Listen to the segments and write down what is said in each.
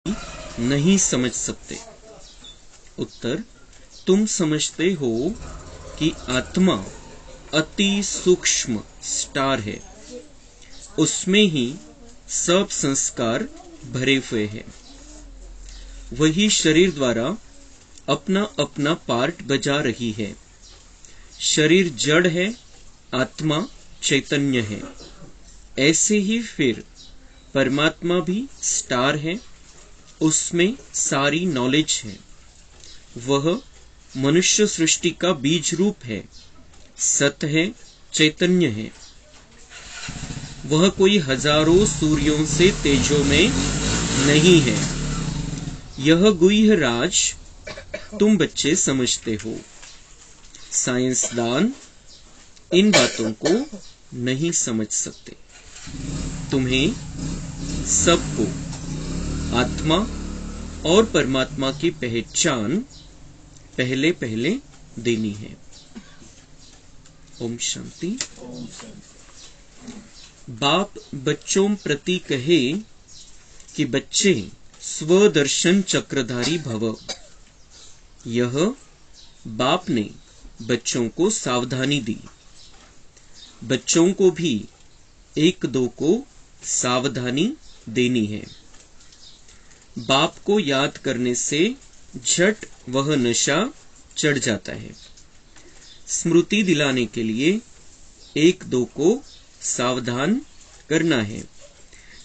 नहीं समझ सकते। उत्तर, तुम समझते हो कि आत्मा अति सूक्ष्म स्टार है, उसमें ही सब संस्कार भरे हुए हैं। वही शरीर द्वारा अपना अपना पार्ट बजा रही है। शरीर जड़ है, आत्मा चैतन्य है। ऐसे ही फिर परमात्मा भी स्टार है, उसमें सारी नॉलेज है। वह मनुष्य सृष्टि का बीज रूप है, सत है, चैतन्य है। वह कोई हजारों सूर्यों से तेजो में नहीं है। यह गुह्य राज तुम बच्चे समझते हो। साइंसदान इन बातों को नहीं समझ सकते। तुम्हें सबको आत्मा और परमात्मा की पहचान पहले पहले देनी है। ओम शांति। बाप बच्चों प्रति कहे कि बच्चे स्वदर्शन चक्रधारी भव। यह बाप ने बच्चों को सावधानी दी। बच्चों को भी एक दो को सावधानी देनी है। बाप को याद करने से झट वह नशा चढ़ जाता है। स्मृति दिलाने के लिए एक दो को सावधान करना है।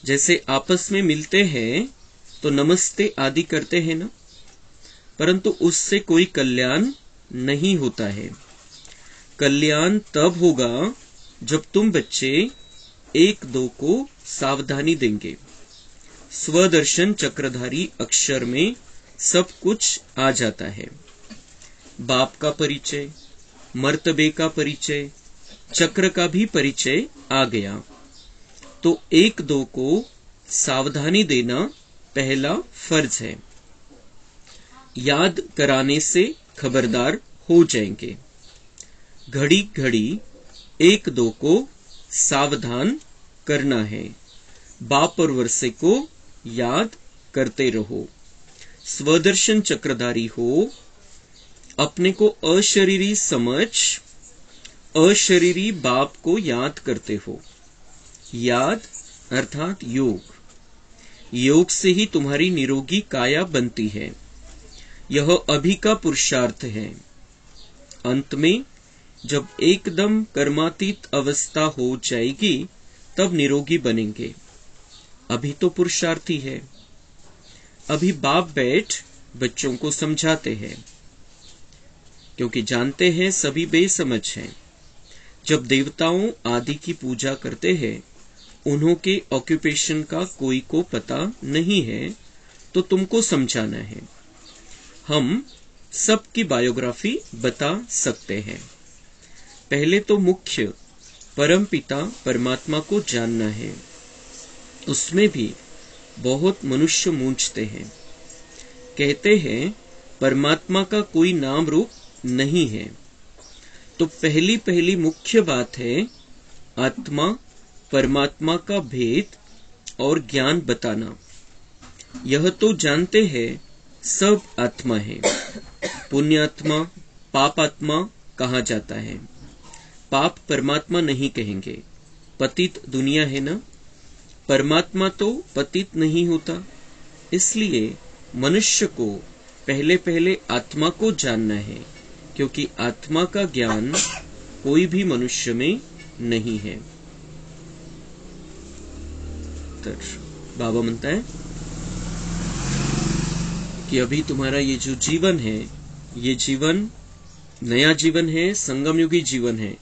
जैसे आपस में मिलते हैं तो नमस्ते आदि करते हैं ना, परंतु उससे कोई कल्याण नहीं होता है। कल्याण तब होगा जब तुम बच्चे एक दो को सावधानी देंगे। स्वदर्शन चक्रधारी अक्षर में सब कुछ आ जाता है। बाप का परिचय, मर्तबे का परिचय, चक्र का भी परिचय आ गया। तो एक दो को सावधानी देना पहला फर्ज है। याद कराने से खबरदार हो जाएंगे। घड़ी घड़ी एक दो को सावधान करना है। बाप और वर्षे को याद करते रहो। स्वदर्शन चक्रधारी हो, अपने को अशरीरी समझ अशरीरी बाप को याद करते हो। याद अर्थात योग। योग से ही तुम्हारी निरोगी काया बनती है। यह अभी का पुरुषार्थ है। अंत में जब एकदम कर्मातीत अवस्था हो जाएगी तब निरोगी बनेंगे। अभी तो पुरुषार्थी है। अभी बाप बैठ बच्चों को समझाते हैं, क्योंकि जानते हैं सभी बेसमझ हैं। जब देवताओं आदि की पूजा करते हैं, उन्हों के ऑक्यूपेशन का कोई को पता नहीं है, तो तुमको समझाना है। हम सबकी बायोग्राफी बता सकते हैं। पहले तो मुख्य परमपिता परमात्मा को जानना है। उसमें भी बहुत मनुष्य मूंझते हैं। कहते हैं परमात्मा का कोई नाम रूप नहीं है। तो पहली पहली मुख्य बात है आत्मा परमात्मा का भेद और ज्ञान बताना। यह तो जानते हैं सब आत्मा है। पुण्यात्मा पापात्मा कहा जाता है। पाप परमात्मा नहीं कहेंगे। पतित दुनिया है ना, परमात्मा तो पतित नहीं होता। इसलिए मनुष्य को पहले पहले आत्मा को जानना है, क्योंकि आत्मा का ज्ञान कोई भी मनुष्य में नहीं है। तर बाबा म्हणता है कि अभी तुम्हारा ये जो जीवन है, ये जीवन नया जीवन है, संगम युगी जीवन है,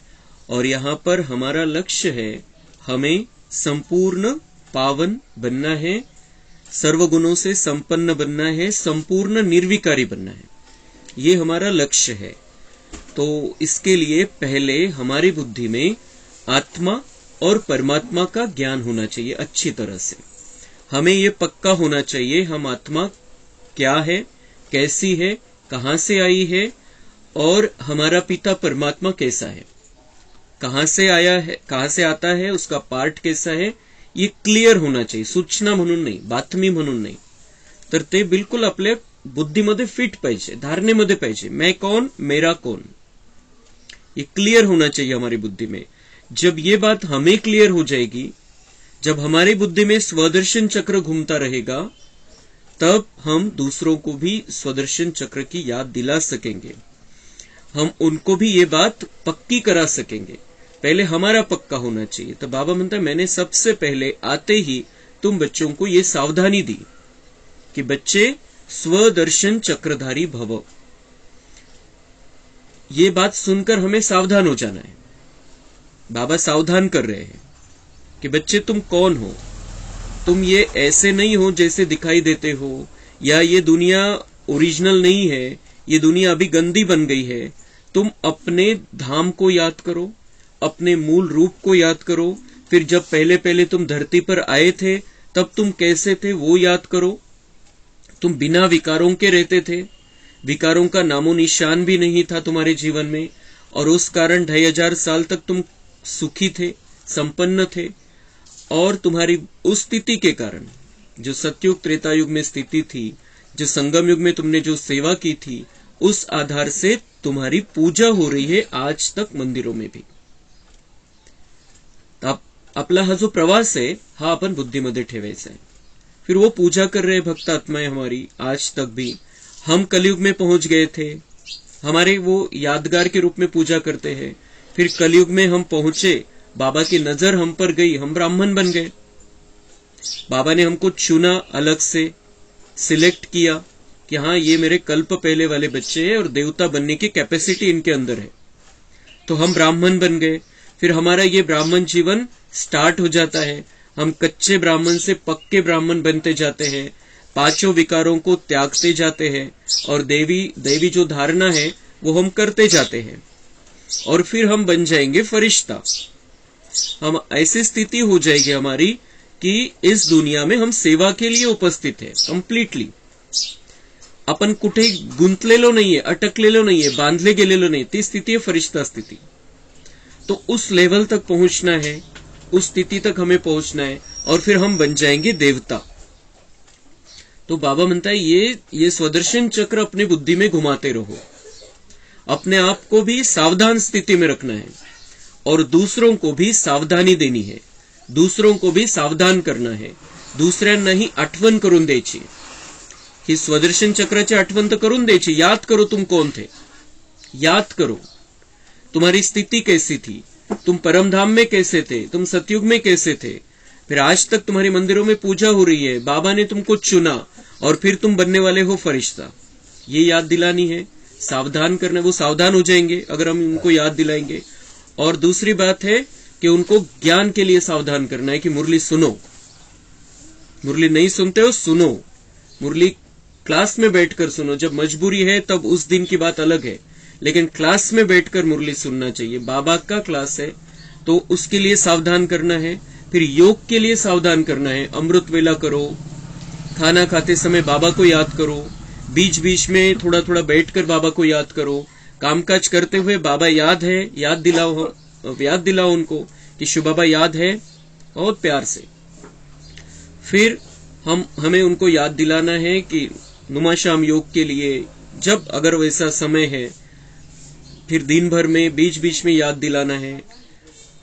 और यहाँ पर हमारा लक्ष्य है हमें संपूर्ण पावन बनना है, सर्वगुणों से संपन्न बनना है, संपूर्ण निर्विकारी बनना है। ये हमारा लक्ष्य है। तो इसके लिए पहले हमारी बुद्धि में आत्मा और परमात्मा का ज्ञान होना चाहिए अच्छी तरह से। हमें ये पक्का होना चाहिए हम आत्मा क्या है, कैसी है, कहां से आई है, और हमारा पिता परमात्मा कैसा है, कहां से आया है, कहां से आता है, उसका पार्ट कैसा है, ये क्लियर होना चाहिए। सूचना म्हणून नहीं, बातमी म्हणून नहीं। तर ते बिलकुल आपल्या बुद्धीमध्ये फिट पाहिजे, धारणेमध्ये पाहिजे. मैं कौन, मेरा कौन, ये क्लियर होना चाहिए हमारी बुद्धि में. जब ये बात हमें क्लियर हो जाएगी, जब हमारी बुद्धि में स्वदर्शन चक्र घूमता रहेगा, तब हम दूसरों को भी स्वदर्शन चक्र की याद दिला सकेंगे. हम उनको भी ये बात पक्की करा सकेंगे. पहले हमारा पक्का होना चाहिए. तो बाबा म्हणता है, मैंने सबसे पहले आते ही तुम बच्चों को ये सावधानी दी कि बच्चे स्वदर्शन चक्रधारी भव. ये बात सुनकर हमें सावधान हो जाना है. बाबा सावधान कर रहे हैं कि बच्चे तुम कौन हो. तुम ये ऐसे नहीं हो जैसे दिखाई देते हो, या ये दुनिया ओरिजिनल नहीं है, ये दुनिया अभी गंदी बन गई है. तुम अपने धाम को याद करो, अपने मूल रूप को याद करो. फिर जब पहले पहले तुम धरती पर आए थे तब तुम कैसे थे वो याद करो. तुम बिना विकारों के रहते थे, विकारों का नामो निशान भी नहीं था तुम्हारे जीवन में, और उस कारण 2500 साल तक तुम सुखी थे, संपन्न थे. और तुम्हारी उस स्थिति के कारण, जो सतयुग त्रेतायुग में स्थिति थी, जो संगम युग में तुमने जो सेवा की थी, उस आधार से तुम्हारी पूजा हो रही है आज तक मंदिरों में भी. आपला हा जो प्रवास आहे हा आपण बुद्धीमध्ये ठेवायचा आहे. फिर वो पूजा कर रहे भक्त आत्माएं हमारी आज तक भी. हम कलयुग में पहुंच गए थे, हमारे वो यादगार के रूप में पूजा करते हैं. फिर कलयुग में हम पहुंचे, बाबा की नजर हम पर गई, हम ब्राह्मण बन गए. बाबा ने हमको चुना, अलग से सिलेक्ट किया कि हाँ ये मेरे कल्प पहले वाले बच्चे हैं और देवता बनने की कैपेसिटी इनके अंदर है. तो हम ब्राह्मण बन गए. फिर हमारा ये ब्राह्मण जीवन स्टार्ट हो जाता है. हम कच्चे ब्राह्मण से पक्के ब्राह्मण बनते जाते हैं, पांचों विकारों को त्यागते जाते हैं, और देवी जो धारणा है वो हम करते जाते हैं. और फिर हम बन जाएंगे फरिश्ता. हम ऐसी स्थिति हो जाएगी हमारी कि इस दुनिया में हम सेवा के लिए उपस्थित है कंप्लीटली. आपण कुठे गुंतलेलो नाहीये, अटकलेलो नाहीये, बांधले गेलेलो नाही. ती स्थिति है फरिश्ता स्थिति. तो उस लेवल तक पहुंचना है, उस स्थिति तक हमें पहुंचना है, और फिर हम बन जाएंगे देवता. तो बाबा म्हणता है ये स्वदर्शन चक्र अपने बुद्धि में घुमाते रहो. अपने आप को भी सावधान स्थिति में रखना है, और दूसरों को भी सावधानी देनी है, दूसरों को भी सावधान करना है. दुसऱ्यांनाही आठवण करून द्यायची. ही स्वदर्शन चक्राची आठवण तर करून द्यायची. याद करो तुम कौन थे, याद करो तुम्हारी स्थिति कैसी थी, तुम परमधाम में कैसे थे, तुम सतयुग में कैसे थे. फिर आज तक तुम्हारे मंदिरों में पूजा हो रही है, बाबा ने तुमको चुना, और फिर तुम बनने वाले हो फरिश्ता. ये याद दिलानी है, सावधान करना. वो सावधान हो जाएंगे अगर हम उनको याद दिलाएंगे. और दूसरी बात है कि उनको ज्ञान के लिए सावधान करना है कि मुरली सुनो. मुरली नहीं सुनते हो, सुनो. मुरली क्लास में बैठकर सुनो. जब मजबूरी है तब उस दिन की बात अलग है, लेकिन क्लास में बैठकर मुरली सुनना चाहिए. बाबा का क्लास है तो उसके लिए सावधान करना है. फिर योग के लिए सावधान करना है. अमृत वेला करो, खाना खाते समय बाबा को याद करो, बीच बीच में थोड़ा थोड़ा बैठकर बाबा को याद करो. कामकाज करते हुए बाबा याद है, याद दिलाओ उनको कि शिव बाबा याद है, बहुत प्यार से. फिर हमें उनको याद दिलाना है कि नुमा शाम योग के लिए, जब अगर वैसा समय है, फिर दिन भर में बीच बीच में याद दिलाना है.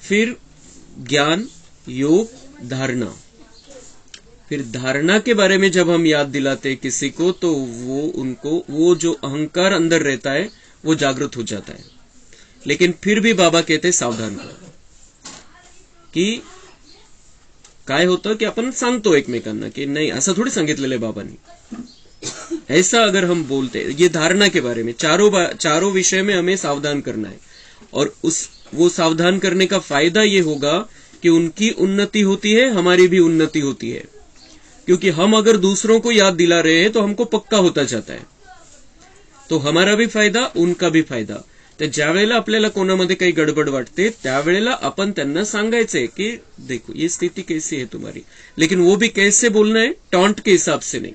फिर ज्ञान, योग, धारणा. फिर धारणा के बारे में जब हम याद दिलाते हैं किसी को, तो वो जो अहंकार अंदर रहता है वो जागृत हो जाता है. लेकिन फिर भी बाबा कहते सावधान करो. की काय होतं की आपण सांगतो एकमेकांना की नाही असं थोडी सांगितलेलं आहे बाबांनी. ऐसा अगर हम बोलते, ये धारणा के बारे में चारों विषय में हमें सावधान करना है. और वो सावधान करने का फायदा ये होगा कि उनकी उन्नति होती है, हमारी भी उन्नति होती है. क्योंकि हम अगर दूसरों को याद दिला रहे हैं तो हमको पक्का होता जाता है. तो हमारा भी फायदा, उनका भी फायदा. तर ज्या वेळेला आपल्याला कोणामध्ये काही गडबड वाटते त्यावेळेला आपण त्यांना सांगायचंय की देखो ये स्थिति कैसी है तुम्हारी. लेकिन वो भी कैसे बोलना है, टॉन्ट के हिसाब से नहीं.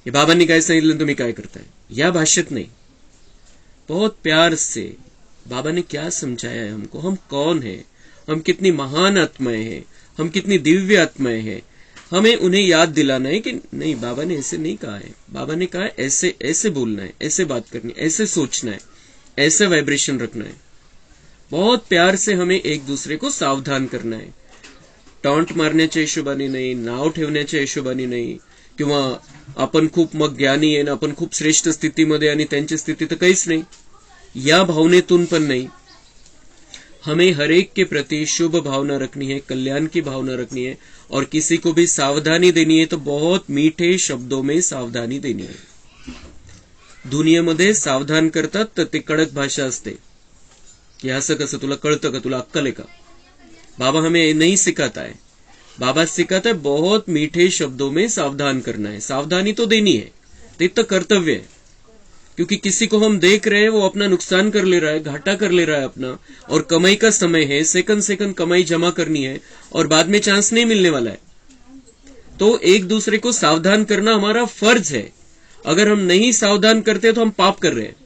ये बाबांनी काय सांगितलं तुम्ही काय करताय या भाषेत नहीं, बहुत प्यार से. बाबा ने क्या समझाया है हमको, हम कौन है, हम कितनी महान आत्माएं हैं, हम कितनी दिव्य आत्माएं हैं. हमें उन्हें याद दिलाना है कि नहीं, बाबा ने ऐसे नहीं कहा है, बाबा ने कहा है ऐसे ऐसे बोलना है, ऐसे बात करनी है, ऐसे सोचना है, ऐसे वाइब्रेशन रखना है। बहुत प्यार से हमें एक दूसरे को सावधान करना आहे. टॉन्ट मारण्याच्या हिशोबाने नाही, नाव ठेवण्याच्या हिशोबाने नाही, किंवा आपण खूप मग ज्ञानी आहे ना, आपण खूप श्रेष्ठ स्थितीमध्ये आणि त्यांची स्थिती तर काहीच नाही, या भावनेतून पण नहीं. हमें हर एक के प्रति शुभ भावना रखनी है, कल्याण की भावना रखनी है, और किसी को भी सावधानी देनी है तो बहुत मीठे शब्दों में सावधानी देनी है. दुनियेमध्ये सावधान करतात तर ते कडक भाषा असते कि असं कसं, तुला कळतं का, तुला अक्कल आहे का. बाबा हमें नहीं सिखाता है, बाबा सिखाता है बहुत मीठे शब्दों में सावधान करना है. सावधानी तो देनी है, ते तो कर्तव्य है, क्योंकि किसी को हम देख रहे हैं वो अपना नुकसान कर ले रहा है, घाटा कर ले रहा है अपना, और कमाई का समय है, सेकंड सेकंड कमाई जमा करनी है और बाद में चांस नहीं मिलने वाला है. तो एक दूसरे को सावधान करना हमारा फर्ज है. अगर हम नहीं सावधान करते तो हम पाप कर रहे हैं.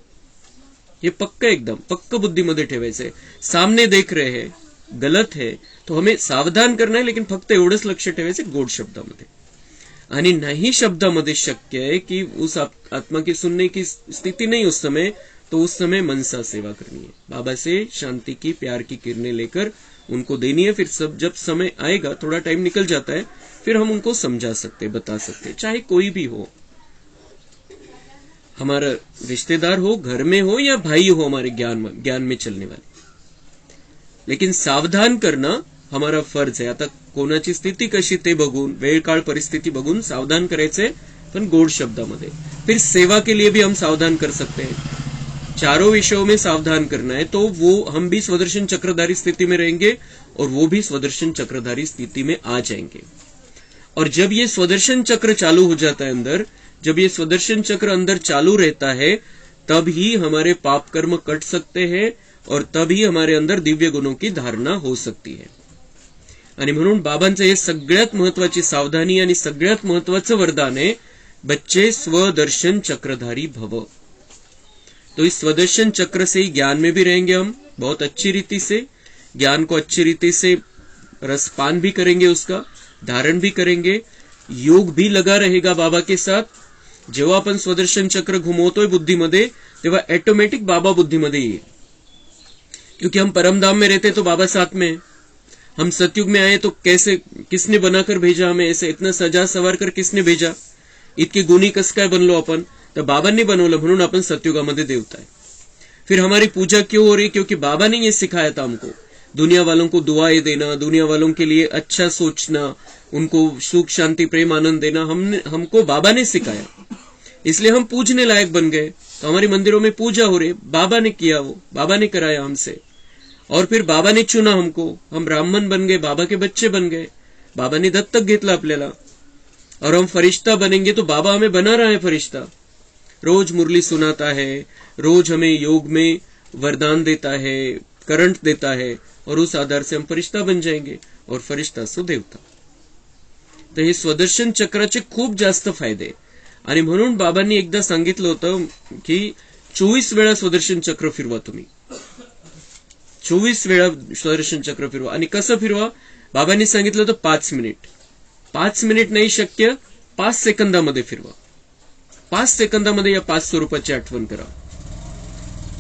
ये पक्का, एकदम पक्का बुद्धीमध्ये ठेवायचंय. सामने देख रहे हैं, गलत है तो हमें सावधान करना है, लेकिन फक्त एवढंच लक्ष ठेवायचं गोड शब्दामध्ये. आणि नहीं शब्दामध्ये शक्य है कि उस आत्मा की सुनने की स्थिति नहीं उस समय, तो उस समय मनसा सेवा करनी है. बाबा से शांति की, प्यार की किरणें लेकर उनको देनी है. फिर सब जब समय आएगा, थोड़ा टाइम निकल जाता है, फिर हम उनको समझा सकते, बता सकते, चाहे कोई भी हो, हमारा रिश्तेदार हो, घर में हो या भाई हो, हमारे ज्ञान में चलने वाले. लेकिन सावधान करना हमारा फर्ज है. आता कोणाची स्थिती कशी ते बघून, वेळ काळ परिस्थिती बघून सावधान करायचे, पण गोड शब्दामध्ये. फिर सेवा के लिए भी हम सावधान कर सकते हैं. चारों विषयों में सावधान करना है, तो वो हम भी स्वदर्शन चक्रधारी स्थिति में रहेंगे और वो भी स्वदर्शन चक्रधारी स्थिति में आ जाएंगे. और जब ये स्वदर्शन चक्र चालू हो जाता है अंदर, जब ये स्वदर्शन चक्र अंदर चालू रहता है, तब ही हमारे पाप कर्म कट सकते हैं और तभी हमारे अंदर दिव्य गुणों की धारणा हो सकती है. आणि म्हणून बाबांचं हे सगळ्यात महत्वाची सावधानी आणि सगळ्यात महत्वाचं वरदान आहे, बच्चे स्वदर्शन चक्रधारी भव. तो इस स्वदर्शन चक्र से ही ज्ञान में भी रहेंगे हम बहुत अच्छी रीति से, ज्ञान को अच्छी रीति से रसपान भी करेंगे, उसका धारण भी करेंगे, योग भी लगा रहेगा बाबा के साथ. जेव्हा आपण स्वदर्शन चक्र घुमवतोय बुद्धीमध्ये, तेव्हा ऑटोमेटिक बाबा बुद्धीमध्ये येईल. क्योंकि हम परमधाम में रहते तो बाबा साथ में, हम सतयुग में आए तो कैसे, किसने बनाकर भेजा हमें, ऐसे इतना सजा सवार कर किसने भेजा, इतके गुणी कस काय बनलो आपण, तर बाबांनी बनवलं, म्हणून आपण सतयुगामध्ये देवता है. फिर हमारी पूजा क्यों हो रही, क्योंकि बाबा ने ये सिखाया था हमको. दुनिया वालों को दुआएं देना, दुनिया वालों के लिए अच्छा सोचना, उनको सुख शांति प्रेम आनंद देना, हमको बाबा ने सिखाया. इसलिए हम पूजने लायक बन गए. तो हमारे मंदिरों में पूजा हो रही, बाबा ने किया, वो बाबा ने कराया हमसे. और फिर बाबा ने चुना हमको, हम ब्राह्मण बन गए, बाबा के बच्चे बन गए, बाबा ने दत्तक घेतला आपल्याला. और हम फरिश्ता बनेंगे तो बाबा हमें बना रहा है फरिश्ता. रोज मुरली सुनाता है, रोज हमें योग में वरदान देता है, करंट देता है, और उस आधार से हम फरिश्ता बन जाएंगे, और फरिश्ता सो देवता. तर हे स्वदर्शन चक्राचे खूप जास्त फायदे. आणि म्हणून बाबांनी एकदा सांगितलं होतं की 24 वेळा स्वदर्शन चक्र फिरवा तुम्ही, 24 वेळा स्वदर्शन चक्र फिरवा. आणि कसं फिरवा, बाबांनी सांगितलं होतं 5 मिनिट. 5 मिनिट नाही शक्य, 5 सेकंदामध्ये फिरवा. 5 सेकंदामध्ये या 5 स्वरूपाची आठवण करा.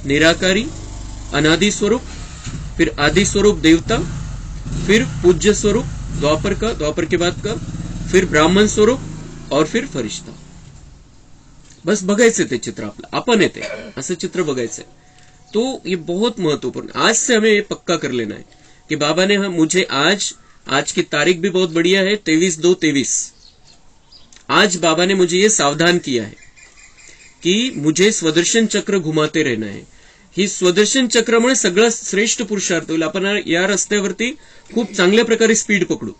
निराकारी, अनादि स्वरूप, फिर आदि स्वरूप देवता, फिर पूज्य स्वरूप द्वापर का, द्वापर के बाद का, फिर ब्राह्मण स्वरूप, और फिर फरिश्ता. बस बघायचं ते चित्र, आपलं आपण येते असं चित्र बघायचंय. तो ये बहुत महत्वपूर्ण, आज से हमें ये पक्का कर लेना है कि बाबा ने मुझे आज की तारीख भी बहुत बढ़िया है, 23/2/23. आज बाबा ने मुझे ये सावधान किया है कि मुझे स्वदर्शन चक्र घुमाते रहना है. ही स्वदर्शन चक्रामुळे सगळं श्रेष्ठ पुरुषार्थ होईल. आपण या रस्त्यावरती खूप चांगल्या प्रकारे स्पीड पकडू,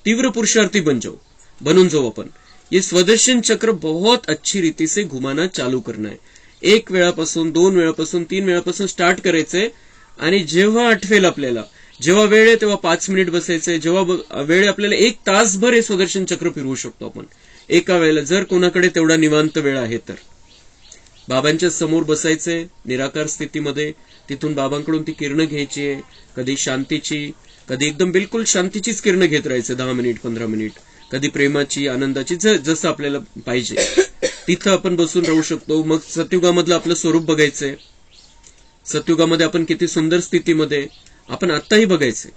तीव्र पुरुषार्थी बनून जाऊ आपण. ये स्वदर्शन चक्र बहुत अच्छी रीति से घुमाना चालू करना है. 1 वेळापासून, 2 वेळापासून, 3 वेळापासून स्टार्ट करायचंय. आणि जेव्हा आठवेल आपल्याला, जेव्हा वेळ आहे तेव्हा 5 मिनिट बसायचंय. जेव्हा वेळ आपल्याला 1 तासभर हे स्वदर्शन चक्र फिरवू शकतो आपण एका वेळेला, जर कोणाकडे तेवढा निवांत वेळ आहे तर. बाबांच्या समोर बसायचंय निराकार स्थितीमध्ये, तिथून बाबांकडून ती किरणं घ्यायची आहे. कधी शांतीची, कधी एकदम बिलकुल शांतीचीच किरणं घेत राहायचं 10 मिनिट 15 मिनिट. कधी प्रेमाची, आनंदाची, जसं आपल्याला पाहिजे तिथं आपण बसून राहू शकतो. मग सतयुगामधलं आपलं स्वरूप बघायचंय. सतयुगामध्ये आपण किती सुंदर स्थितीमध्ये, आपण आत्ताही बघायचंय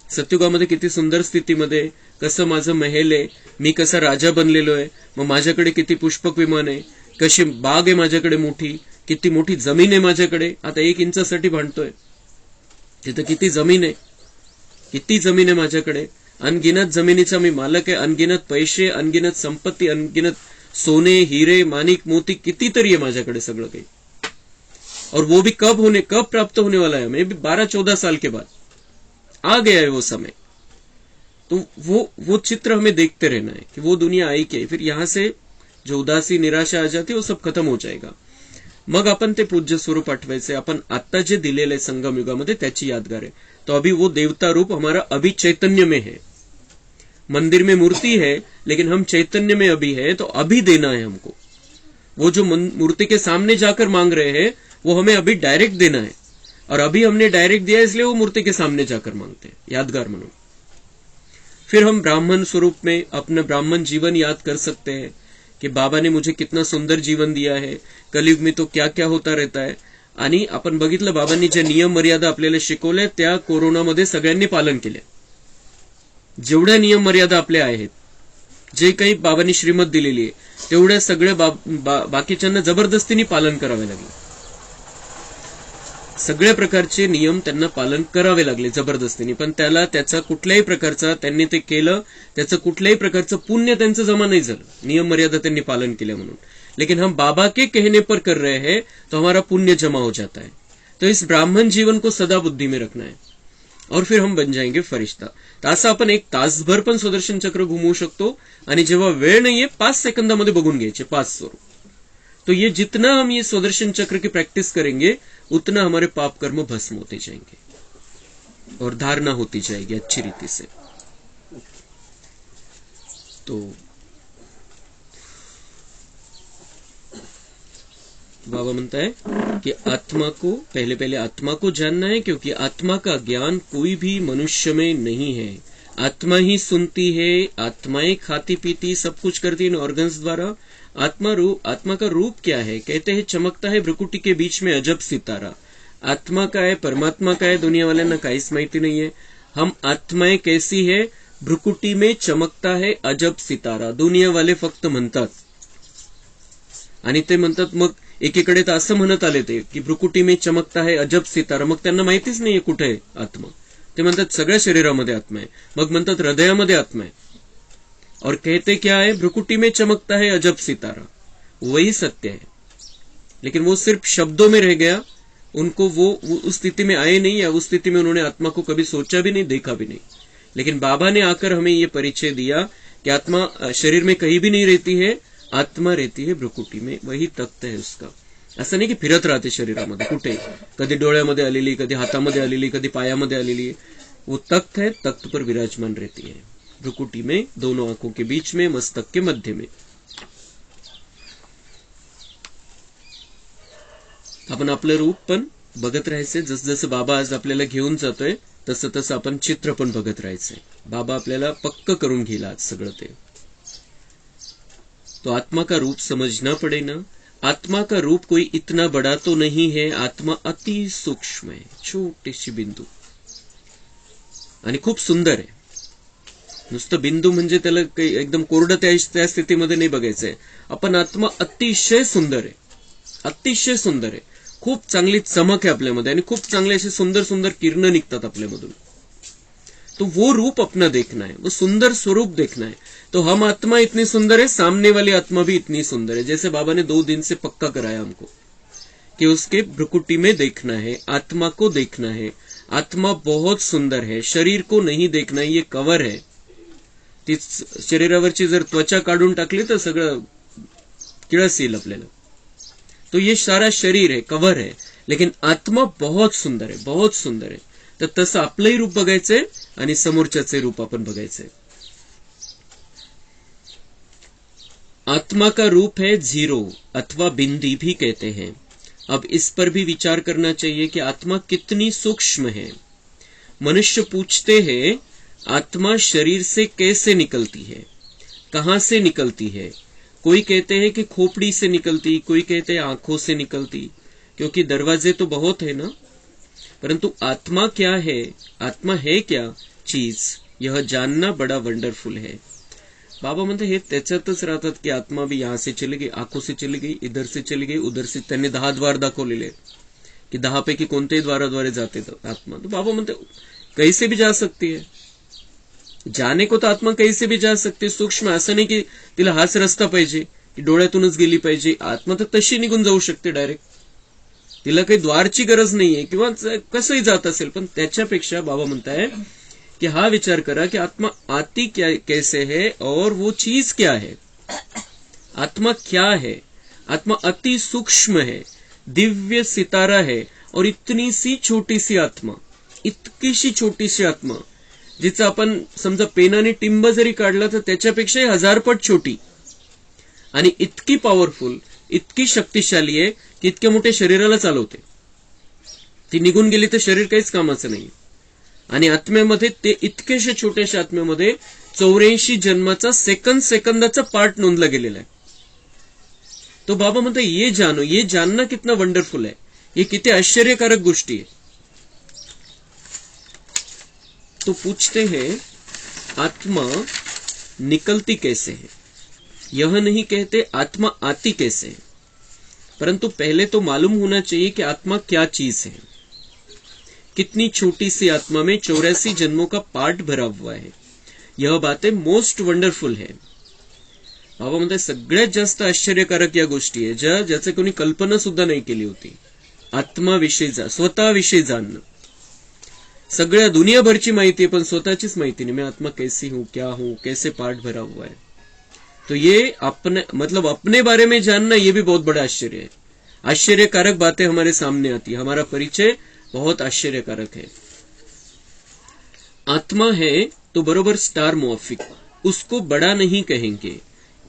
सतयुगामध्ये किती सुंदर स्थितीमध्ये, कसं माझं महल आहे, मी कसा राजा बनलेलो आहे, मग माझ्याकडे किती पुष्पक विमान आहे, कशी बाग आहे माझ्याकडे मोठी, किती मोठी जमीन आहे माझ्याकडे. आता 1 इंचासाठी भांडतोय, तिथं किती जमीन आहे, किती जमीन आहे माझ्याकडे, अनगिनत जमिनीचा मी मालक आहे, अनगिनत पैसे, अनगिनत संपत्ती, अनगिनत सोने, हीरे, माणिक, मोती, कितीतरी आहे माझ्याकडे सगळं काही. और वो भी कब प्राप्त होने वाला है, मे भी 12-14 साल के बाद आ गया है वो समय. तो वो चित्र हमें देखते रहना है कि वो दुनिया आई क्या, फिर यहां से जो उदासी, निराशा आ जाती है वो सब खत्म हो जाएगा. मग आपण ते पूज्य स्वरूप आठवायचे. आपण आता जे दिलेले संगम युगामध्ये त्याची यादगार है. तो अभी वो देवता रूप हमारा अभी चैतन्य में है. मंदिर में मूर्ति है लेकिन हम चैतन्य में अभी है, तो अभी देना है हमको. वो जो मूर्ति के सामने जाकर मांग रहे हैं वो हमें अभी डायरेक्ट देना है, और अभी हमने डायरेक्ट दिया इसलिए वो मूर्ति के सामने जाकर मांगते हैं यादगार म्हणून. फिर हम ब्राह्मण स्वरूप में अपना ब्राह्मण जीवन याद कर सकते हैं कि बाबा ने मुझे कितना सुंदर जीवन दिया है, कलयुग में तो क्या क्या होता रहता है. आणि आपण बघितलं बाबांनी जे नियम मर्यादा आपल्याला शिकवल्या त्या कोरोनामध्ये सगळ्यांनी पालन केले. जेवढ्या नियम मर्यादा आपल्या आहेत, जे काही बाबांनी श्रीमत दिलेली आहे तेवढ्या सगळ्या बाकीच्यांना जबरदस्तीने पालन करावे लागले. सगळ्या प्रकारचे नियम त्यांना पालन करावे लागले जबरदस्तीने. पण त्याचा कुठल्याही प्रकारचा, त्यांनी ते केलं त्याचं कुठल्याही प्रकारचं पुण्य त्यांचं जमा नाही झालं, नियम मर्यादा त्यांनी पालन केल्या म्हणून. लेकिन हम बाबा के कहने पर कर रहे हैं तो हमारा पुण्य जमा हो जाता है. तो इस ब्राह्मण जीवन को सदा बुद्धि में रखना है और फिर हम बन जाएंगे फरिश्ता. तर असं आपण 1 तासभर पण सुदर्शन चक्र घुमवू शकतो, आणि जेव्हा वेळ नाहीये 5 सेकंदामध्ये बघून घ्यायचे 5 स्वरूप. तो ये जितना हम ये सुदर्शन चक्र की प्रैक्टिस करेंगे उतना हमारे पाप कर्म भस्म होते जाएंगे और धारणा होती जाएगी अच्छी रीति से. तो बाबा म्हणता है कि आत्मा को पहले आत्मा को जानना है, क्योंकि आत्मा का ज्ञान कोई भी मनुष्य में नहीं है. आत्मा ही सुनती है, आत्माएं खाती पीती सब कुछ करती है इन ऑर्गन्स द्वारा. आत्मा का रूप क्या है, कहते हैं चमकता है भ्रुकुटी के बीच में अजब सितारा. आत्मा का है, परमात्मा का है, दुनिया वाल्यांना काहीच माहिती नाहीये. हम आत्माएं कैसी है, भ्रुकुटी में चमकता है अजब सितारा. दुनिया वाले फक्त म्हणतात, आणि ते म्हणतात मग एकीकडे तर असं म्हणत आले ते की भ्रुकुटी में चमकता है अजब सितारा. मग त्यांना माहितीच नाहीये कुठे आहे आत्मा. ते म्हणतात सगळ्या शरीरामध्ये आत्मा आहे, मग म्हणतात हृदयामध्ये आत्मा आहे. और कहते क्या है, भ्रुकुटी में चमकता है अजब सितारा. वही सत्य है, लेकिन वो सिर्फ शब्दों में रह गया. उनको वो उस स्थिति में आए नहीं, या उस स्थिति में उन्होंने आत्मा को कभी सोचा भी नहीं, देखा भी नहीं. लेकिन बाबा ने आकर हमें ये परिचय दिया कि आत्मा शरीर में कहीं भी नहीं रहती है, आत्मा रहती है भ्रुकुटी में, वही तख्त है उसका. असं नाही की फिरत राहते शरीरामध्ये कुठे, कधी डोळ्यामध्ये आलेली, कधी हातामध्ये आलेली, कधी पायामध्ये आलेली. वो तख्त है, तख्त पर विराजमान रहती है भ्रुकुटी में, दोनों आंखों के बीच में, मस्तक के मध्य में. आपण आपलं रूप पण बघत राहायचे. जसं बाबा आज आपल्याला घेऊन जातोय तसं तसं आपण चित्र पण बघत राहायचंय. बाबा आपल्याला पक्क करून घेईल आज सगळं ते. तो आत्मा का रूप समझना पड़ेगा. आत्मा का रूप कोई इतना बड़ा तो नहीं है, आत्मा अति सूक्ष्म है, छोटीशी बिंदू, आणि खूप सुंदर आहे. नुसतं बिंदू म्हणजे त्याला काही एकदम कोरडं त्या स्थितीमध्ये नाही बघायचंय. आपण आत्मा अतिशय सुंदर आहे, अतिशय सुंदर आहे. खूप चांगली चमक आहे आपल्यामध्ये, आणि खूप चांगले असे सुंदर सुंदर किरण निघतात आपल्यामधून. तो वो रूप अपना देखना है, वो सुंदर स्वरूप देखना है. तो हम आत्मा इतनी सुंदर है, सामने वाली आत्मा भी इतनी सुंदर है. जैसे बाबा ने 2 दिन से पक्का कराया हमको कि उसके भ्रुकुटी में देखना है, आत्मा को देखना है. आत्मा बहुत सुंदर है, शरीर को नहीं देखना है. ये कवर है, ती शरीरावरची जर त्वचा काढून टाकली तर सगळं किळस येईल आपल्याला. तो ये सारा शरीर है, कवर है, लेकिन आत्मा बहुत सुंदर है, बहुत सुंदर है. तर तसं आपलंही रूप बघायचंय आणि समोरच्याचे रूप आपण बघायचंय. आत्मा का रूप है 0 अथवा बिंदी भी कहते हैं. अब इस पर भी विचार करना चाहिए कि आत्मा कितनी सूक्ष्म है. मनुष्य पूछते हैं आत्मा शरीर से कैसे निकलती है. कहां से निकलती है। कोई कहते हैं कि खोपड़ी से निकलती, कोई कहते हैं आंखों से निकलती, क्योंकि दरवाजे तो बहुत है ना। परंतु आत्मा क्या है, आत्मा है क्या चीज, यह जानना बड़ा वंडरफुल है। बाबा म्हणते हे त्याच्यातच राहतात की आत्मा भी यहां से चली गई, आंखों से चली गई, इधर से चली गई, उधर से। त्यांनी 10 द्वार दाखवलेले की 10 पैकी कोणत्याही द्वाराद्वारे जाते आत्मा। तो बाबा म्हणते कहीं से भी जा सकती है, जाने को तो आत्मा कहीं से भी जा सकते, सूक्ष्म। असं नाही की तिला हाच रस्ता पाहिजे की डोळ्यातूनच गेली पाहिजे, आत्मा तर तशी निघून जाऊ शकते डायरेक्ट, तिला काही द्वारची गरज नाहीये किंवा कसंही जात असेल। पण त्याच्यापेक्षा बाबा म्हणताय कि हा विचार करा कि आत्मा आती क्या कैसे है और वो चीज क्या है। आत्मा क्या है, आत्मा अति सूक्ष्म है, दिव्य सितारा है, और इतनी सी छोटी सी आत्मा, इतकीशी छोटीशी आत्मा जिचा आपण समजा पेनाने टिंब जरी काढला तर त्याच्यापेक्षाही 1000 पट छोटी, आणि इतकी पॉवरफुल, इतकी शक्तिशाली आहे की इतक्या मोठ्या शरीराला चालवते। ती निघून गेली तर शरीर काहीच कामाचं नाही। आणि आत्म्यामध्ये ते इतकेशा छोट्याशा आत्म्यामध्ये 84 जन्माचा सेकंदाचा पार्ट नोंदला गेलेला आहे। तो बाबा म्हणता ये जानो, ये जानना कितना वंडरफुल है, ये किती आश्चर्यकारक गोष्टी है। तो पूछते हैं आत्मा निकलती कैसे है। यह नहीं कहते आत्मा आती कैसे है, परंतु पहले तो मालूम होना चाहिए कि आत्मा क्या चीज है। कितनी छोटी सी आत्मा में 84 जन्मों का पार्ट भरा हुआ है। यह बातें मोस्ट वंडरफुल है। बाबा म्हणतात सगळ्यात जास्त आश्चर्यकारक या गोष्टी आहे ज्याचे कोणी कल्पना सुद्धा नाही केली होती। आत्माविषयी स्वतःविषयी जाणणं, सगळ्या दुनियाभरची माहिती आहे पण स्वतःचीच माहिती नहीं, मैं आत्मा कैसी हूं, क्या हूं, कैसे पार्ट भरा हुआ है। तो ये अपने बारे में जानना ये भी बहुत बड़ा आश्चर्य है। आश्चर्यकारक बातें हमारे सामने आती है, हमारा परिचय बहुत आश्चर्यकारक है। आत्मा है तो बरोबर स्टार मुआफिक, उसको बड़ा नहीं कहेंगे।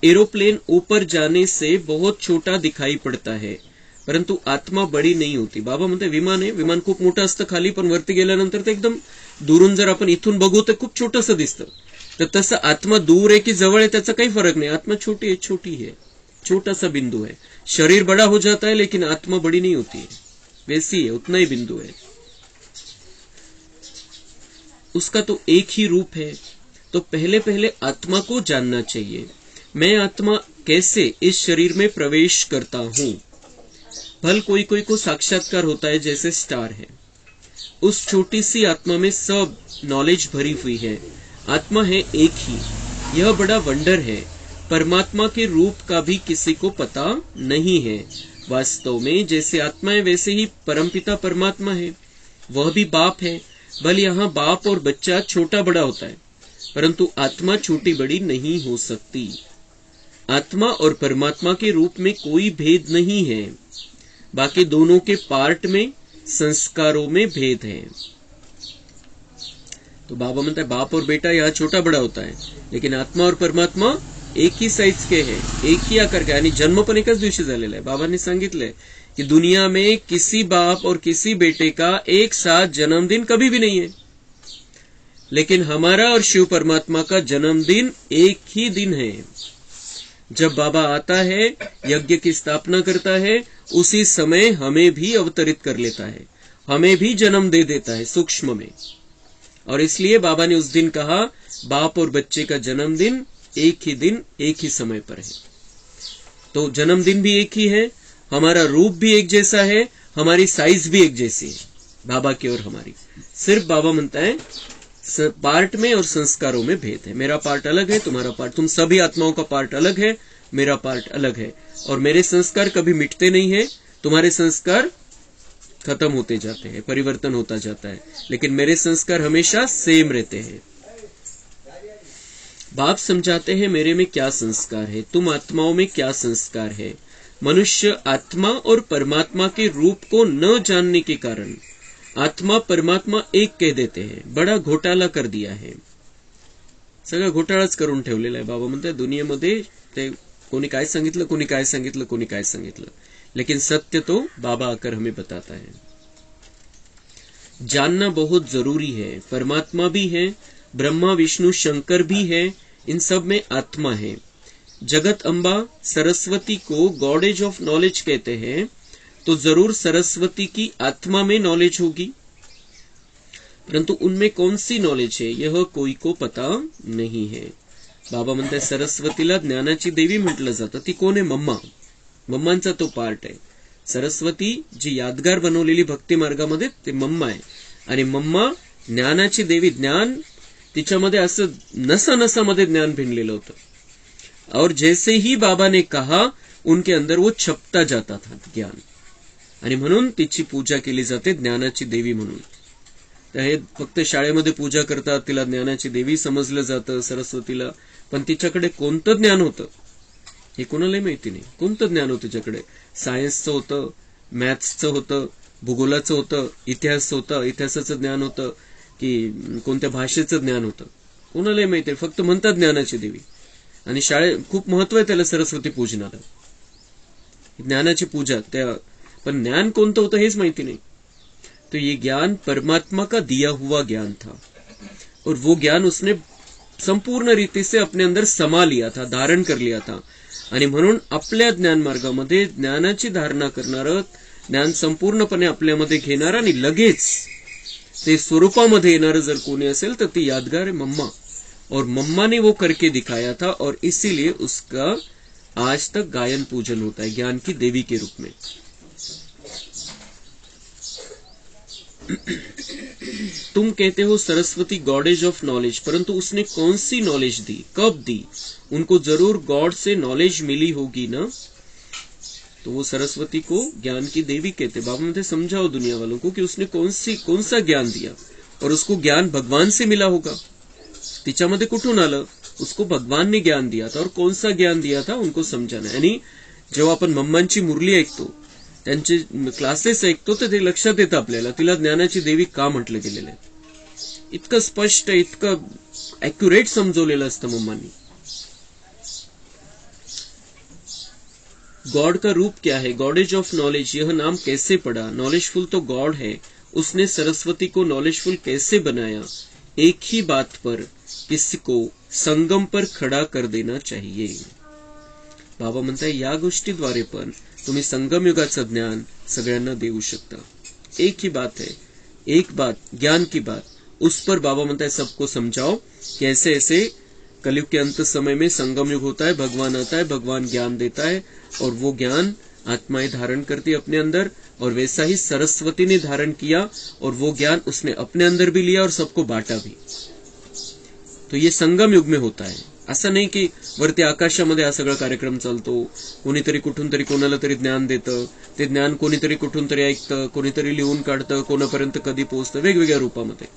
एरोप्लेन ऊपर जाने से बहुत छोटा दिखाई पड़ता है, परंतु आत्मा बड़ी नहीं होती। बाबा म्हणते विमान आहे, विमान खूप मोठं असतं खाली, पण वरती गेल्यानंतर ते एकदम दुरून जर आपण इथून बघू तर खूप छोटंसं दिसतं। तर तसं आत्मा दूर आहे की जवळ आहे त्याचा काही फरक नहीं। आत्मा छोटी है, छोटा सा बिंदु है। शरीर बड़ा हो जाता है लेकिन आत्मा बड़ी नहीं होती है, वैसी है, उतना ही बिंदु है। उसका तो एक ही रूप है। तो पहले आत्मा को जानना चाहिए। मैं आत्मा कैसे इस शरीर में प्रवेश करता हूं। भल कोई को साक्षात्कार होता है जैसे स्टार है। उस छोटी सी आत्मा में सब नॉलेज भरी हुई है। आत्मा है एक ही, यह बड़ा वंडर है। परमात्मा के रूप का भी किसी को पता नहीं है। वास्तव में जैसे आत्मा है वैसे ही परमपिता परमात्मा है, वह भी बाप है। भल यहाँ बाप और बच्चा छोटा बड़ा होता है, परंतु आत्मा छोटी बड़ी नहीं हो सकती। आत्मा और परमात्मा के रूप में कोई भेद नहीं है, बाकी दोनों के पार्ट में, संस्कारों में भेद है। तो बाबा म्हणता है बाप और बेटा यहाँ छोटा बड़ा होता है, लेकिन आत्मा और परमात्मा एक ही साइज के हैं, एक ही आकार के। आणि जन्म पण एकाच दिवशी झालेला आहे। बाबांनी सांगितलंय कि दुनिया में किसी बाप और किसी बेटे का एक साथ जन्मदिन कभी भी नहीं है, लेकिन हमारा और शिव परमात्मा का जन्मदिन एक ही दिन है। जब बाबा आता है, यज्ञ की स्थापना करता है, उसी समय हमें भी अवतरित कर लेता है, हमें भी जन्म दे देता है सूक्ष्म में। और इसलिए बाबा ने उस दिन कहा बाप और बच्चे का जन्मदिन एक ही दिन एक ही समय पर है। तो जन्मदिन भी एक ही है, हमारा रूप भी एक जैसा है, हमारी साइज भी एक जैसी है, बाबा की और हमारी। सिर्फ बाबा म्हणता है पार्ट में और संस्कारों में भेद है। मेरा पार्ट अलग है, तुम्हारा पार्ट, तुम सभी आत्माओं का पार्ट अलग है, मेरा पार्ट अलग है। और मेरे संस्कार कभी मिटते नहीं है, तुम्हारे संस्कार खत्म होते जाते हैं, परिवर्तन होता जाता है, लेकिन मेरे संस्कार हमेशा सेम रहते हैं। बाप समझाते हैं मेरे में क्या संस्कार है, तुम आत्माओं में क्या संस्कार है। मनुष्य आत्मा और परमात्मा के रूप को न जानने के कारण आत्मा परमात्मा एक कह देते हैं। बड़ा घोटाला कर दिया है, सगळा घोटाळाच करून ठेवलेला आहे। बाबा म्हणतात दुनियेमध्ये ते कोणी काय सांगितलं, कोणी काय सांगितलं, कोणी काय सांगितलं, लेकिन सत्य तो बाबा आकर हमें बताता है। जानना बहुत जरूरी है। परमात्मा भी है, ब्रह्मा विष्णु शंकर भी है, इन सब में आत्मा है। जगत अम्बा सरस्वती को गॉडेज ऑफ नॉलेज कहते हैं, तो जरूर सरस्वती की आत्मा में नॉलेज होगी, परंतु उनमें कौन सी नॉलेज है यह कोई को पता नाही है. बाबा म्हणतात सरस्वतीला ज्ञानाची देवी म्हटलं जातं. ती कोण आहे? मम्मा. मम्मांचा तो पार्ट आहे. सरस्वती जी यादगार बनवलेली भक्ती मार्गामध्ये ते मम्मा आहे, आणि मम्मा ज्ञानाची देवी. ज्ञान तिच्यामध्ये असं नसा नसामध्ये ज्ञान भिनलेलं होतं, और जैसे ही बाबा ने कहा उनके अंदर वो छपता जाता था ज्ञान, आणि म्हणून तिची पूजा केली जाते ज्ञानाची देवी म्हणून. तर हे फक्त शाळेमध्ये पूजा करतात, तिला ज्ञानाची देवी समजलं जातं सरस्वतीला, पण तिच्याकडे कोणतं ज्ञान होतं हे कोणालाही माहिती नाही. कोणतं ज्ञान होतं तिच्याकडे? सायन्सचं होतं, मॅथ्सचं होतं, भूगोलाचं होतं, इतिहास होतं, इतिहासाचं ज्ञान होतं, की कोणत्या भाषेचं ज्ञान होतं, कोणालाही माहिती. फक्त म्हणतात ज्ञानाची देवी, आणि शाळेत खूप महत्व आहे त्याला सरस्वती पूजनाला, ज्ञानाची पूजा. त्या पण ज्ञान कोणतं होतं हेच माहिती नाही. तो ये ज्ञान परमात्मा का दिया हुआ ज्ञान था, और वो ज्ञान उसने संपूर्ण रीति से अपने अंदर समा लिया था, धारण कर लिया था. आणि म्हणून आपल्या ज्ञान मार्गामध्ये ज्ञानाची धारणा करणारं, ज्ञान संपूर्णपणे आपल्यामध्ये घेणारं आणि लगेच ते स्वरूपामध्ये येणारं जर कोणी असेल तर ती यादगार है मम्मा. और मम्मा ने वो करके दिखाया था, और इसीलिए उसका आज तक गायन पूजन होता है ज्ञान की देवी के रूप में. तुम कहते हो सरस्वती गॉडेज ऑफ नॉलेज, परंतु उसने कौन सी नॉलेज दी, कब दी? उनको जरूर गॉड से नॉलेज मिली होगी ना. तो वो सरस्वती को ज्ञान की देवी कहते. बाबा मुझे समझाओ दुनिया वालों को कि उसने कौन सा ज्ञान दिया, और उसको ज्ञान भगवान से मिला होगा. तिच्यामध्ये कुठून आलं? उसको भगवान ने ज्ञान दिया था, और कौन सा ज्ञान दिया था उनको समझाना. यानी जेव्हा आपण मम्मांची मुरली ऐकतो, त्यांचे क्लासेस ऐकतो, तर ते लक्षात येतं आपल्याला तिला ज्ञानाची देवी का म्हटलं गेलेलं आहे. इतकं स्पष्ट, इतकं ॲक्युरेट समजवलेलं असतं मम्मांनी. गॉड का रूप क्या है? गॉडेज ऑफ नॉलेज, यह नाम कैसे पड़ा? नॉलेजफुल तो गॉड है, उसने सरस्वती को नॉलेजफुल कैसे बनाया? एक ही बात पर किसी को संगम पर खड़ा कर देना चाहिए. बाबा म्हणताय या गोष्टीद्वारे पण तुम्ही संगम युगाचं ज्ञान सगळ्यांना देऊ शकता. एक ही बात है, एक बात, ज्ञान की बात, उस पर बाबा म्हणता है सबको समझाओ कि ऐसे ऐसे कलयुग के अंत समय में संगम युग होता है, भगवान आता है, भगवान ज्ञान देता है, और वो ज्ञान आत्माएं धारण करती अपने अंदर, और वैसा ही सरस्वती ने धारण किया, और वो ज्ञान उसने अपने अंदर भी लिया और सबको बांटा भी. तो ये संगम युग में होता है. असं नाही की वरती आकाशामध्ये हा सगळा कार्यक्रम चालतो, कोणीतरी कुठून तरी कोणाला तरी ज्ञान देतं, ते ज्ञान कोणीतरी कुठून तरी ऐकतं, कोणीतरी लिहून काढतं, कोणापर्यंत कधी पोहोचतं, वेगवेगळ्या रूपामध्ये.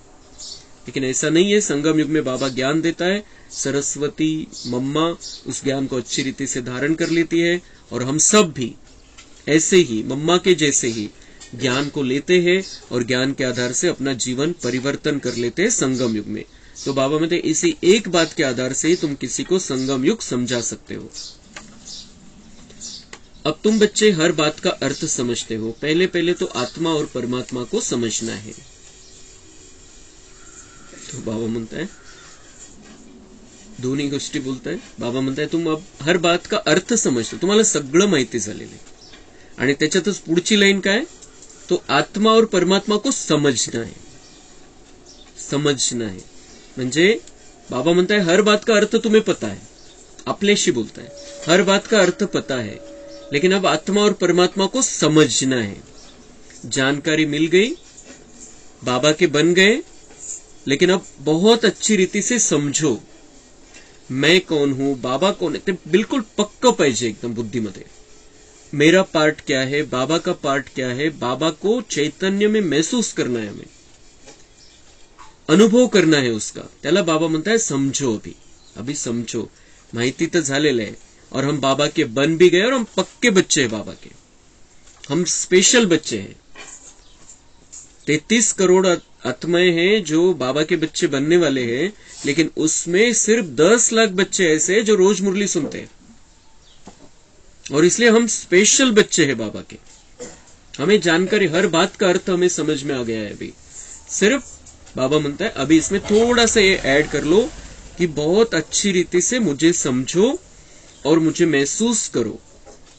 लेकिन ऐसा नहीं है. संगम युग में बाबा ज्ञान देता है, सरस्वती मम्मा उस ज्ञान को अच्छी रीति से धारण कर लेती है, और हम सब भी ऐसे ही मम्मा के जैसे ही ज्ञान को लेते हैं, और ज्ञान के आधार से अपना जीवन परिवर्तन कर लेते हैं संगम युग में. तो बाबा में इसी एक बात के आधार से ही तुम किसी को संगम युग समझा सकते हो. अब तुम बच्चे हर बात का अर्थ समझते हो. पहले पहले तो आत्मा और परमात्मा को समझना है. तो बाबा म्हणता है दोन्ही गोष्टी बोलताय. बाबा म्हणताय तुम अब हर बात का अर्थ समजतो. तुम्हाला सगळं माहिती झालेलं आहे, आणि त्याच्यातच पुढची लाईन काय? तो आत्मा और परमात्मा को समझना है. समझना है म्हणजे बाबा म्हणताय हर बात का अर्थ तुम्हें पता है. आपल्याशी बोलताय हर बात का अर्थ पता है, लेकिन अब आत्मा और परमात्मा को समझना है. जानकारी मिल गई, बाबा के बन गए, लेकिन अब बहुत अच्छी रीति से समझो मैं कौन हूं, बाबा कौन है, ते बिल्कुल पक्का पाहिजे एकदम बुद्धीमध्ये. मेरा पार्ट क्या है, बाबा का पार्ट क्या है, बाबा को चैतन्य में महसूस करना है, हमें अनुभव करना है उसका. त्याला बाबा म्हणता है समझो. अभी समझो. माहिती तर झालेलं आहे, और हम बाबा के बन भी गए, और हम पक्के बच्चे हैं बाबा के. हम स्पेशल बच्चे हैं. 33 करोड़ आत्माएं हैं जो बाबा के बच्चे बनने वाले हैं, लेकिन उसमें सिर्फ 10 लाख बच्चे ऐसे हैं जो रोज मुरली सुनते हैं, और इसलिए हम स्पेशल बच्चे हैं बाबा के. हमें जानकारी, हर बात का अर्थ हमें समझ में आ गया है. अभी सिर्फ बाबा म्हणता है अभी इसमें थोड़ा सा ये ऐड कर लो कि बहुत अच्छी रीति से मुझे समझो और मुझे महसूस करो,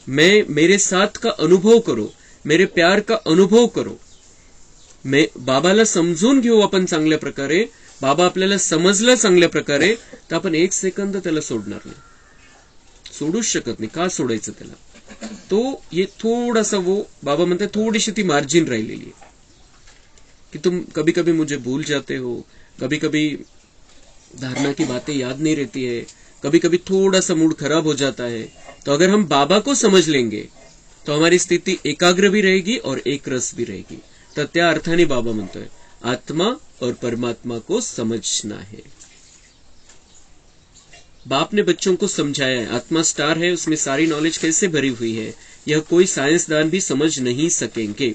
मेरे साथ का अनुभव करो, मेरे प्यार का अनुभव करो. बाबाला समजून घेऊ आपण चांगल्या प्रकारे, बाबा आपल्याला समजलं चांगल्या प्रकारे, तर आपण एक सेकंद त्याला सोडणार नाही, सोडूच शकत नाही. का सोडायचं त्याला? तो ये थोडासा वो बाबा म्हणते थोडीशी ती मार्जिन राहिलेली आहे कि तुम कभी कभी मुझे भूल जाते हो, कभी कभी धारणा की बातें याद नहीं रहती है, कभी कभी थोड़ा सा मूड खराब हो जाता है. तो अगर हम बाबा को समझ लेंगे तो हमारी स्थिति एकाग्र भी रहेगी और एक रस भी रहेगी. तर त्या अर्थाने बाबा म्हणतोय आत्मा और परमात्मा को समझना है. बाप ने बच्चों को समझाया है, आत्मा स्टार है, उसमें सारी नॉलेज कैसे भरी हुई है यह कोई साइंसदान भी समझ नहीं सकेंगे.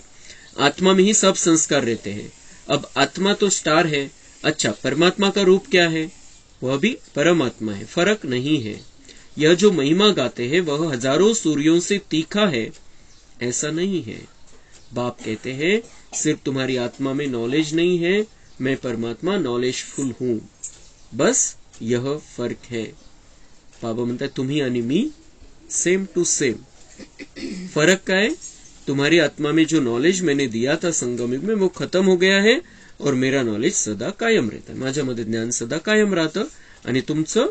आत्मा में ही सब संस्कार रहते हैं. अब आत्मा तो स्टार है, अच्छा परमात्मा का रूप क्या है? वह भी परमात्मा है, फर्क नहीं है. यह जो महिमा गाते हैं वह हजारों सूर्यों से तीखा है, ऐसा नहीं है. बाप कहते हैं सिर्फ तुम्हारी आत्मा में नॉलेज नहीं है, मैं परमात्मा नॉलेजफुल हूं, बस यह फर्क है. बाबा म्हणतात तुम्ही आणि मी सेम टू सेम. फर्क क्या है? तुम्हारी आत्मा में जो नॉलेज मैंने दिया था संगम युग में वो खत्म हो गया है और मेरा नॉलेज सदा कायम रहता है. माझ्यामध्ये ज्ञान सदा कायम राहतं आणि तुमचं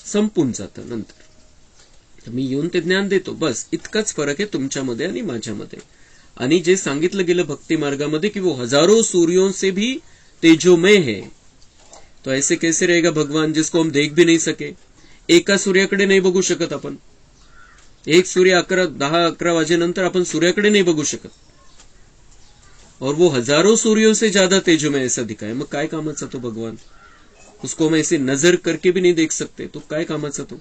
संपून जातं नंतर. मी येऊन ते ज्ञान देतो, बस इतकाच फरक आहे तुमच्यामध्ये आणि माझ्यामध्ये. आणि जे सांगितलं गेलं भक्ती मार्गामध्ये की वो हजारों सूर्यों से भी तेजोमय है, तो ऐसे कैसे रहेगा भगवान जिसको हम देख भी नहीं सके? एका सूर्याकडे नाही बघू शकत आपण. एक सूर्य 10-11 वाजेनंतर आपण सूर्याकडे नाही बघू शकत, और वो हजारों सूर्यों से ज्यादा तेजोमय ऐसा दिखाए. मग काय कामाचा तो भगवान? उसको हम ऐसे नजर करके भी नहीं देख सकते, तो काय कामाचा तो?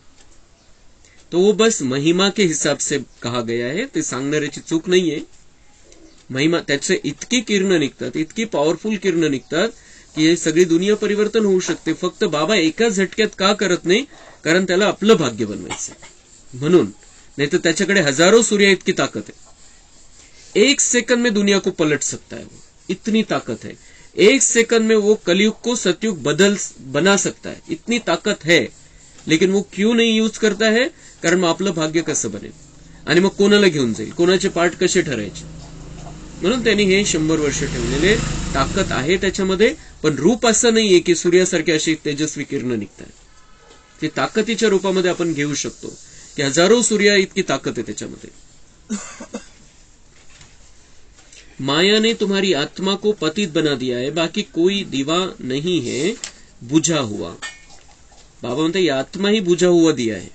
तो वो बस महिमा के हिसाब से कहा गया है, ते सांगणाऱ्याची चूक नाहीये. महिमा त्याचे इतकी किरण निघतात, इतकी पॉवरफुल किरण निघतात की हे सगळी दुनिया परिवर्तन होऊ शकते. फक्त बाबा एका झटक्यात का करत नाही? कारण त्याला आपलं भाग्य बनवायचं म्हणून. नहीं तो त्याच्याकडे हजारों सूर्य इतकी ताकत है, एक सेकंड में दुनिया को पलट सकता है, वो इतनी ताकत है. एक सेकंड में वो कलयुग को सतयुग बना सकता है, इतनी ताकत है. लेकिन वो क्यों नहीं यूज करता है? कारण मग आपलं भाग्य कसं बनेल आणि मग कोणाला घेऊन जाईल, कोणाचे पार्ट कसे ठरायचे. म्हणून त्यांनी हे 100 वर्ष ठेवलेले. ताकद आहे त्याच्यामध्ये, पण रूप असं नाहीये की सूर्यासारखे अशी तेजस्वी किरण निघतात. ती ताकदीच्या रूपामध्ये आपण घेऊ शकतो की हजारों सूर्य इतकी ताकद है त्याच्यामध्ये. माया ने तुम्हारी आत्मा को पतित बना दिया है, बाकी कोई दिवा नहीं है बुझा हुआ. बाबा म्हणतात ही आत्मा ही बुझा हुआ दिया है,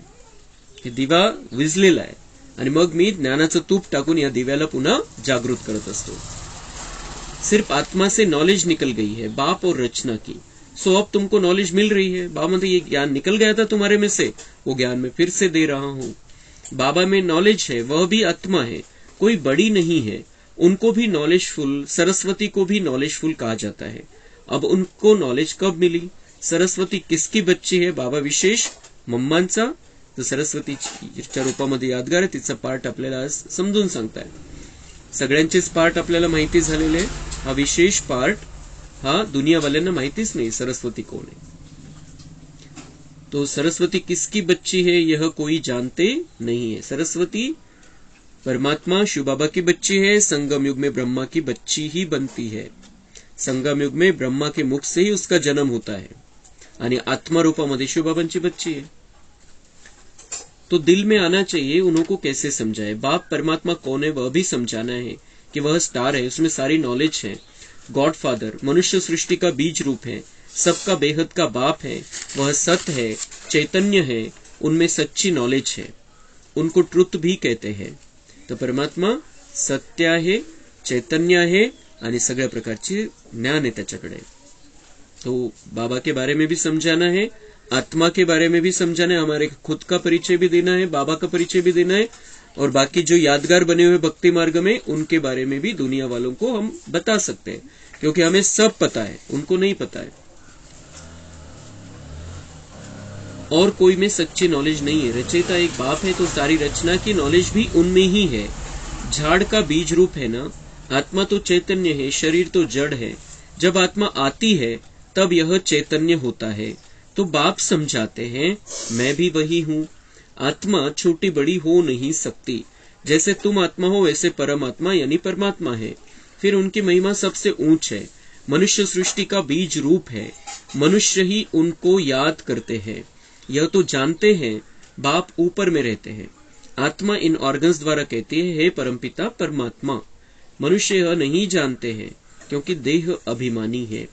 हे दिवा विझलेला आहे आणि मग मी ज्ञानाचं तूप टाकून या दिव्याला पुन्हा जागृत करत असतो. सिर्फ आत्मा से नॉलेज निकल गई है, बाप और रचना की. सो अब तुमको नॉलेज मिल रही है. बाबा म्हणते ये ज्ञान निकल गया था तुम्हारे में से, वो ज्ञान मैं फिर से दे रहा हूं. बाबा में नॉलेज है, वह भी आत्मा है, कोई बड़ी नहीं है. उनको भी नॉलेजफुल, सरस्वती को भी नॉलेजफुल कहा जाता है. अब उनको नॉलेज कब मिली? सरस्वती किसकी बच्ची है? बाबा विशेष मम्मांचा. तर सरस्वतीच्या रूपामध्ये यादगार आहे, तिचा पार्ट आपल्याला आज समजून सांगताय. सगळ्यांचेच पार्ट आपल्याला माहिती झालेले. हा विशेष पार्ट हा दुनियावाल्यांना माहितीच नाही सरस्वती कौन है. तो सरस्वती किसकी बच्ची है यह कोई जानते नहीं है. सरस्वती परमात्मा शिव बाबा की बच्ची है. संगम युग में ब्रह्मा की बच्ची ही बनती है. संगम युग में ब्रह्मा के मुख से ही उसका जन्म होता है आणि आत्मा रूपामध्ये शिव बाबांची बच्ची है. तो दिल में आना चाहिए उन्हों को कैसे समझाए. बाप परमात्मा कौन है वह भी समझाना है कि वह स्टार है, उसमें सारी नॉलेज है. गॉड फादर मनुष्य सृष्टि का बीज रूप है, सबका बेहद का बाप है, वह सत्य है, चैतन्य है, उनमें सच्ची नॉलेज है, उनको ट्रुथ भी कहते हैं. तो परमात्मा सत्य आहे, चैतन्य आहे आणि सगळ्या प्रकारचे ज्ञान आहे त्याच्याकडे. तो बाबा के बारे में भी समझाना है, आत्मा के बारे में भी समझाना है, हमारे खुद का परिचय भी देना है, बाबा का परिचय भी देना है, और बाकी जो यादगार बने हुए भक्ति मार्ग में उनके बारे में भी दुनिया वालों को हम बता सकते हैं, क्योंकि हमें सब पता है, उनको नहीं पता है. और कोई में सच्ची नॉलेज नहीं है. रचयिता एक बाप है तो सारी रचना की नॉलेज भी उनमें ही है. झाड़ का बीज रूप है ना. आत्मा तो चैतन्य है, शरीर तो जड़ है. जब आत्मा आती है तब यह चैतन्य होता है. तो बाप समझाते हैं मैं भी वही हूं, आत्मा छोटी बड़ी हो नहीं सकती, जैसे तुम आत्मा हो वैसे परमात्मा यानी परमात्मा है। फिर उनकी महिमा सबसे ऊंच है, मनुष्य सृष्टि का बीज रूप है, मनुष्य ही उनको याद करते हैं। यह तो जानते हैं बाप ऊपर में रहते हैं। आत्मा इन ऑर्गन्स द्वारा कहती है हे परमपिता परमात्मा। मनुष्य यह नहीं जानते हैं क्योंकि देह अभिमानी है।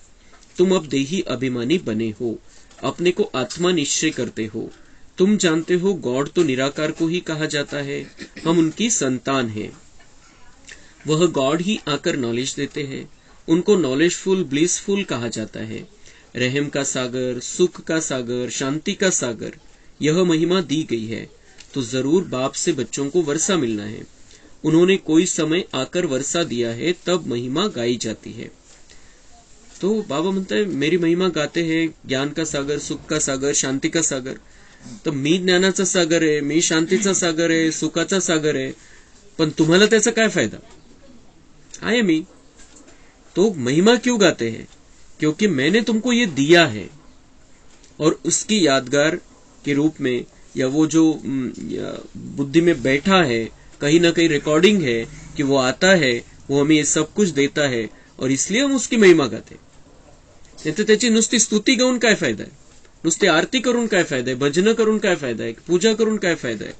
तुम अब देही अभिमानी बने हो, अपने को आत्मा निश्चय करते हो। तुम जानते हो गॉड तो निराकार को ही कहा जाता है, हम उनकी संतान हैं। वह गॉड ही आकर नॉलेज देते हैं, उनको नॉलेजफुल ब्लिसफुल कहा जाता है। रहम का सागर, सुख का सागर, शांति का सागर, यह महिमा दी गई है। तो जरूर बाप से बच्चों को वर्षा मिलना है। उन्होंने कोई समय आकर वर्षा दिया है, तब महिमा गाई जाती है। तो बाबा म्हणता है मेरी महिमा गाते हैं, ज्ञान का सागर, सुख का सागर, शांती का सागर। तर मी ज्ञानाचा सागर आहे, मी शांतीचा सागर आहे, सुखाचा सागर आहे, पण तुम्हाला त्याचा काय फायदा आहे? मी तो महिमा क्यों गाते हैं? क्योंकि मैंने तुमको ये दिया है, और उसकी यादगार के रूप में, या वो जो बुद्धि में बैठा है, कहीं ना कहीं रिकॉर्डिंग है कि वो आता है, वो हमें ये सब कुछ देता है, और इसलिए हम उसकी महिमा गाते। नाही तर त्याची नुसती स्तुती गाऊन काय फायदा आहे? नुसती आरती करून काय फायदा आहे? भजन करून काय फायदा आहे? पूजा करून काय फायदा आहे?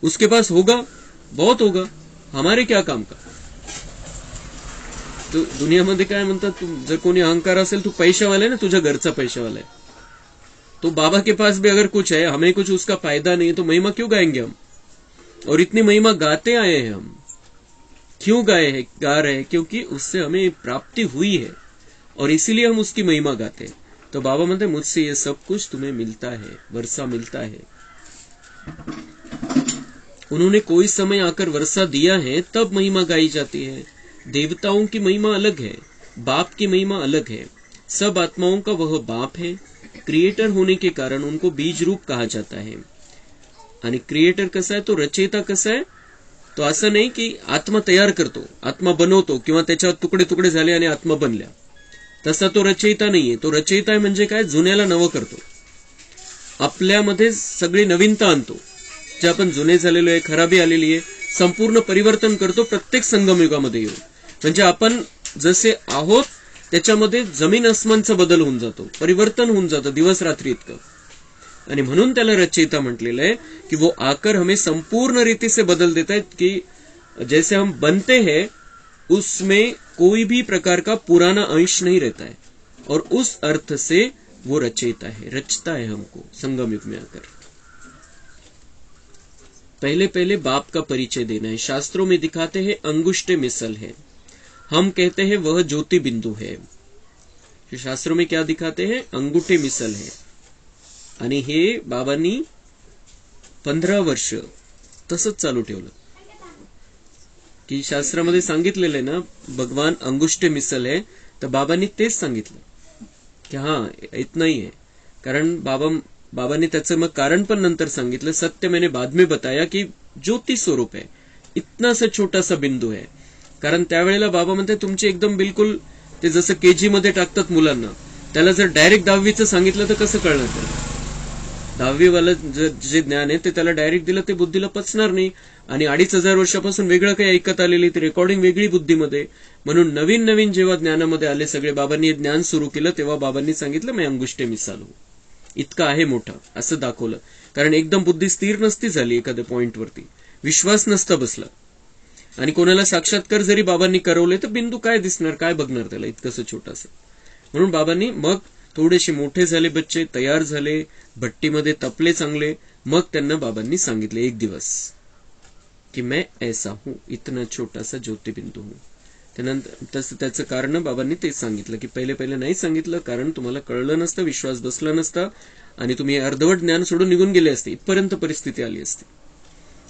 उसके पास होगा बहुत होगा, हमारे क्या काम का? तो दुनियामध्ये काय म्हणतात, तू जर कोणी अहंकार असेल, तू पैशावाला आहे ना, तुझ्या घरचा पैशावाला आहे, तो बाबा के पास भी अगर कुछ है, हमें कुछ उसका फायदा नहीं, तो महिमा क्यों गाएंगे हम? और इतनी महिमा गाते आए हैं हम, क्यों गा रहे हैं? क्योंकि उससे हमें प्राप्ति हुई है, और इसीलिए हम उसकी महिमा गाते हैं। तो बाबा म्हणते मुझसे ये सब कुछ तुम्हें मिलता है, वर्षा मिलता है। उन्होंने कोई समय आकर वर्षा दिया है, तब महिमा गाई जाती है। देवताओं की महिमा अलग है, बाप की महिमा अलग है। सब आत्माओं का वह बाप है। क्रिएटर होने के कारण उनको बीज रूप कहा जाता है। आणि क्रिएटर कसा आहे, तो रचयिता कसा आहे, तो असं नाही की आत्मा तयार करतो, आत्मा बनवतो, किंवा त्याच्यावर तुकडे तुकडे झाले आणि आत्मा बनल्या, तसा तो रचयिता नाहीये। तो रचयिता आहे म्हणजे काय, जुन्याला नवं करतो, आपल्यामध्ये सगळी नवीनता आणतो। जे आपण जुने झालेलो आहे, खराबी आलेली आहे, संपूर्ण परिवर्तन करतो प्रत्येक संगमयुगामध्ये येऊन। म्हणजे आपण जसे आहोत त्याच्यामध्ये जमीन अस्मानचा बदल होऊन जातो, परिवर्तन होऊन जातं दिवस रात्री इतकं। आणि म्हणून त्याला रचयिता म्हटलेलं आहे कि वो आकर हमें संपूर्ण रीति से बदल देता है, कि जैसे हम बनते हैं उसमें कोई भी प्रकार का पुराना अंश नहीं रहता है, और उस अर्थ से वो रचयिता है, रचता है हमको संगम युग में आकर। पहले पहले बाप का परिचय देना है। शास्त्रों में दिखाते हैं अंगुष्ठ मिसल है, हम कहते हैं वह ज्योति बिंदु है। शास्त्रों में क्या दिखाते हैं, अंगुठे मिसल है। आणि हे बाबांनी 15 वर्ष तसंच चालू ठेवलं, की शास्त्रामध्ये सांगितलेलं आहे ना भगवान अंगुष्ठ मिसल है, तर बाबांनी तेच सांगितलं की हा इतना ही है। कारण बाबांनी त्याचं मग कारण पण नंतर सांगितलं, सत्य मैंने बाद में बताया की ज्योति स्वरूप है, इतना सा छोटा सा बिंदू है। कारण त्यावेळेला बाबा म्हणते तुमचे एकदम बिलकुल ते जसं केजी मध्ये टाकतात मुलांना, त्याला जर डायरेक्ट 10वीचं सांगितलं तर कसं कळणार त्याला? 10वीवाला जे ज्ञान आहे ते त्याला डायरेक्ट दिलं ते बुद्धीला पचणार नाही, आणि 2500 वर्षापासून वेगळं काही ऐकत आलेली ती रेकॉर्डिंग वेगळी बुद्धीमध्ये। म्हणून नवीन नवीन जेव्हा ज्ञानामध्ये आले सगळे, बाबांनी ज्ञान सुरू केलं तेव्हा बाबांनी सांगितलं मैं अंगुष्ठे मिसाल हूं, इतका आहे मोठा असं दाखवलं। कारण एकदम बुद्धी स्थिर नसती झाली, एखाद्या पॉइंटवरती विश्वास नसता बसला, आणि कोणाला साक्षात्कार जरी बाबांनी करवले तर बिंदू काय दिसणार, काय बघणार त्याला इतकंसं छोटासा। म्हणून बाबांनी मग थोडेसे मोठे झाले बच्चे, तयार झाले, भट्टीमध्ये तपले चांगले, मग त्यांना बाबांनी सांगितले एक दिवस की मैं ऐसा हूं, इतना छोटा सा ज्योतिबिंदू हूं। त्यानंतर तसं त्याचं कारण बाबांनी तेच सांगितलं की पहिले नाही सांगितलं, कारण तुम्हाला कळलं नसतं, विश्वास बसला नसता, आणि तुम्ही अर्धवट ज्ञान सोडून निघून गेले असते, इथपर्यंत परिस्थिती आली असती।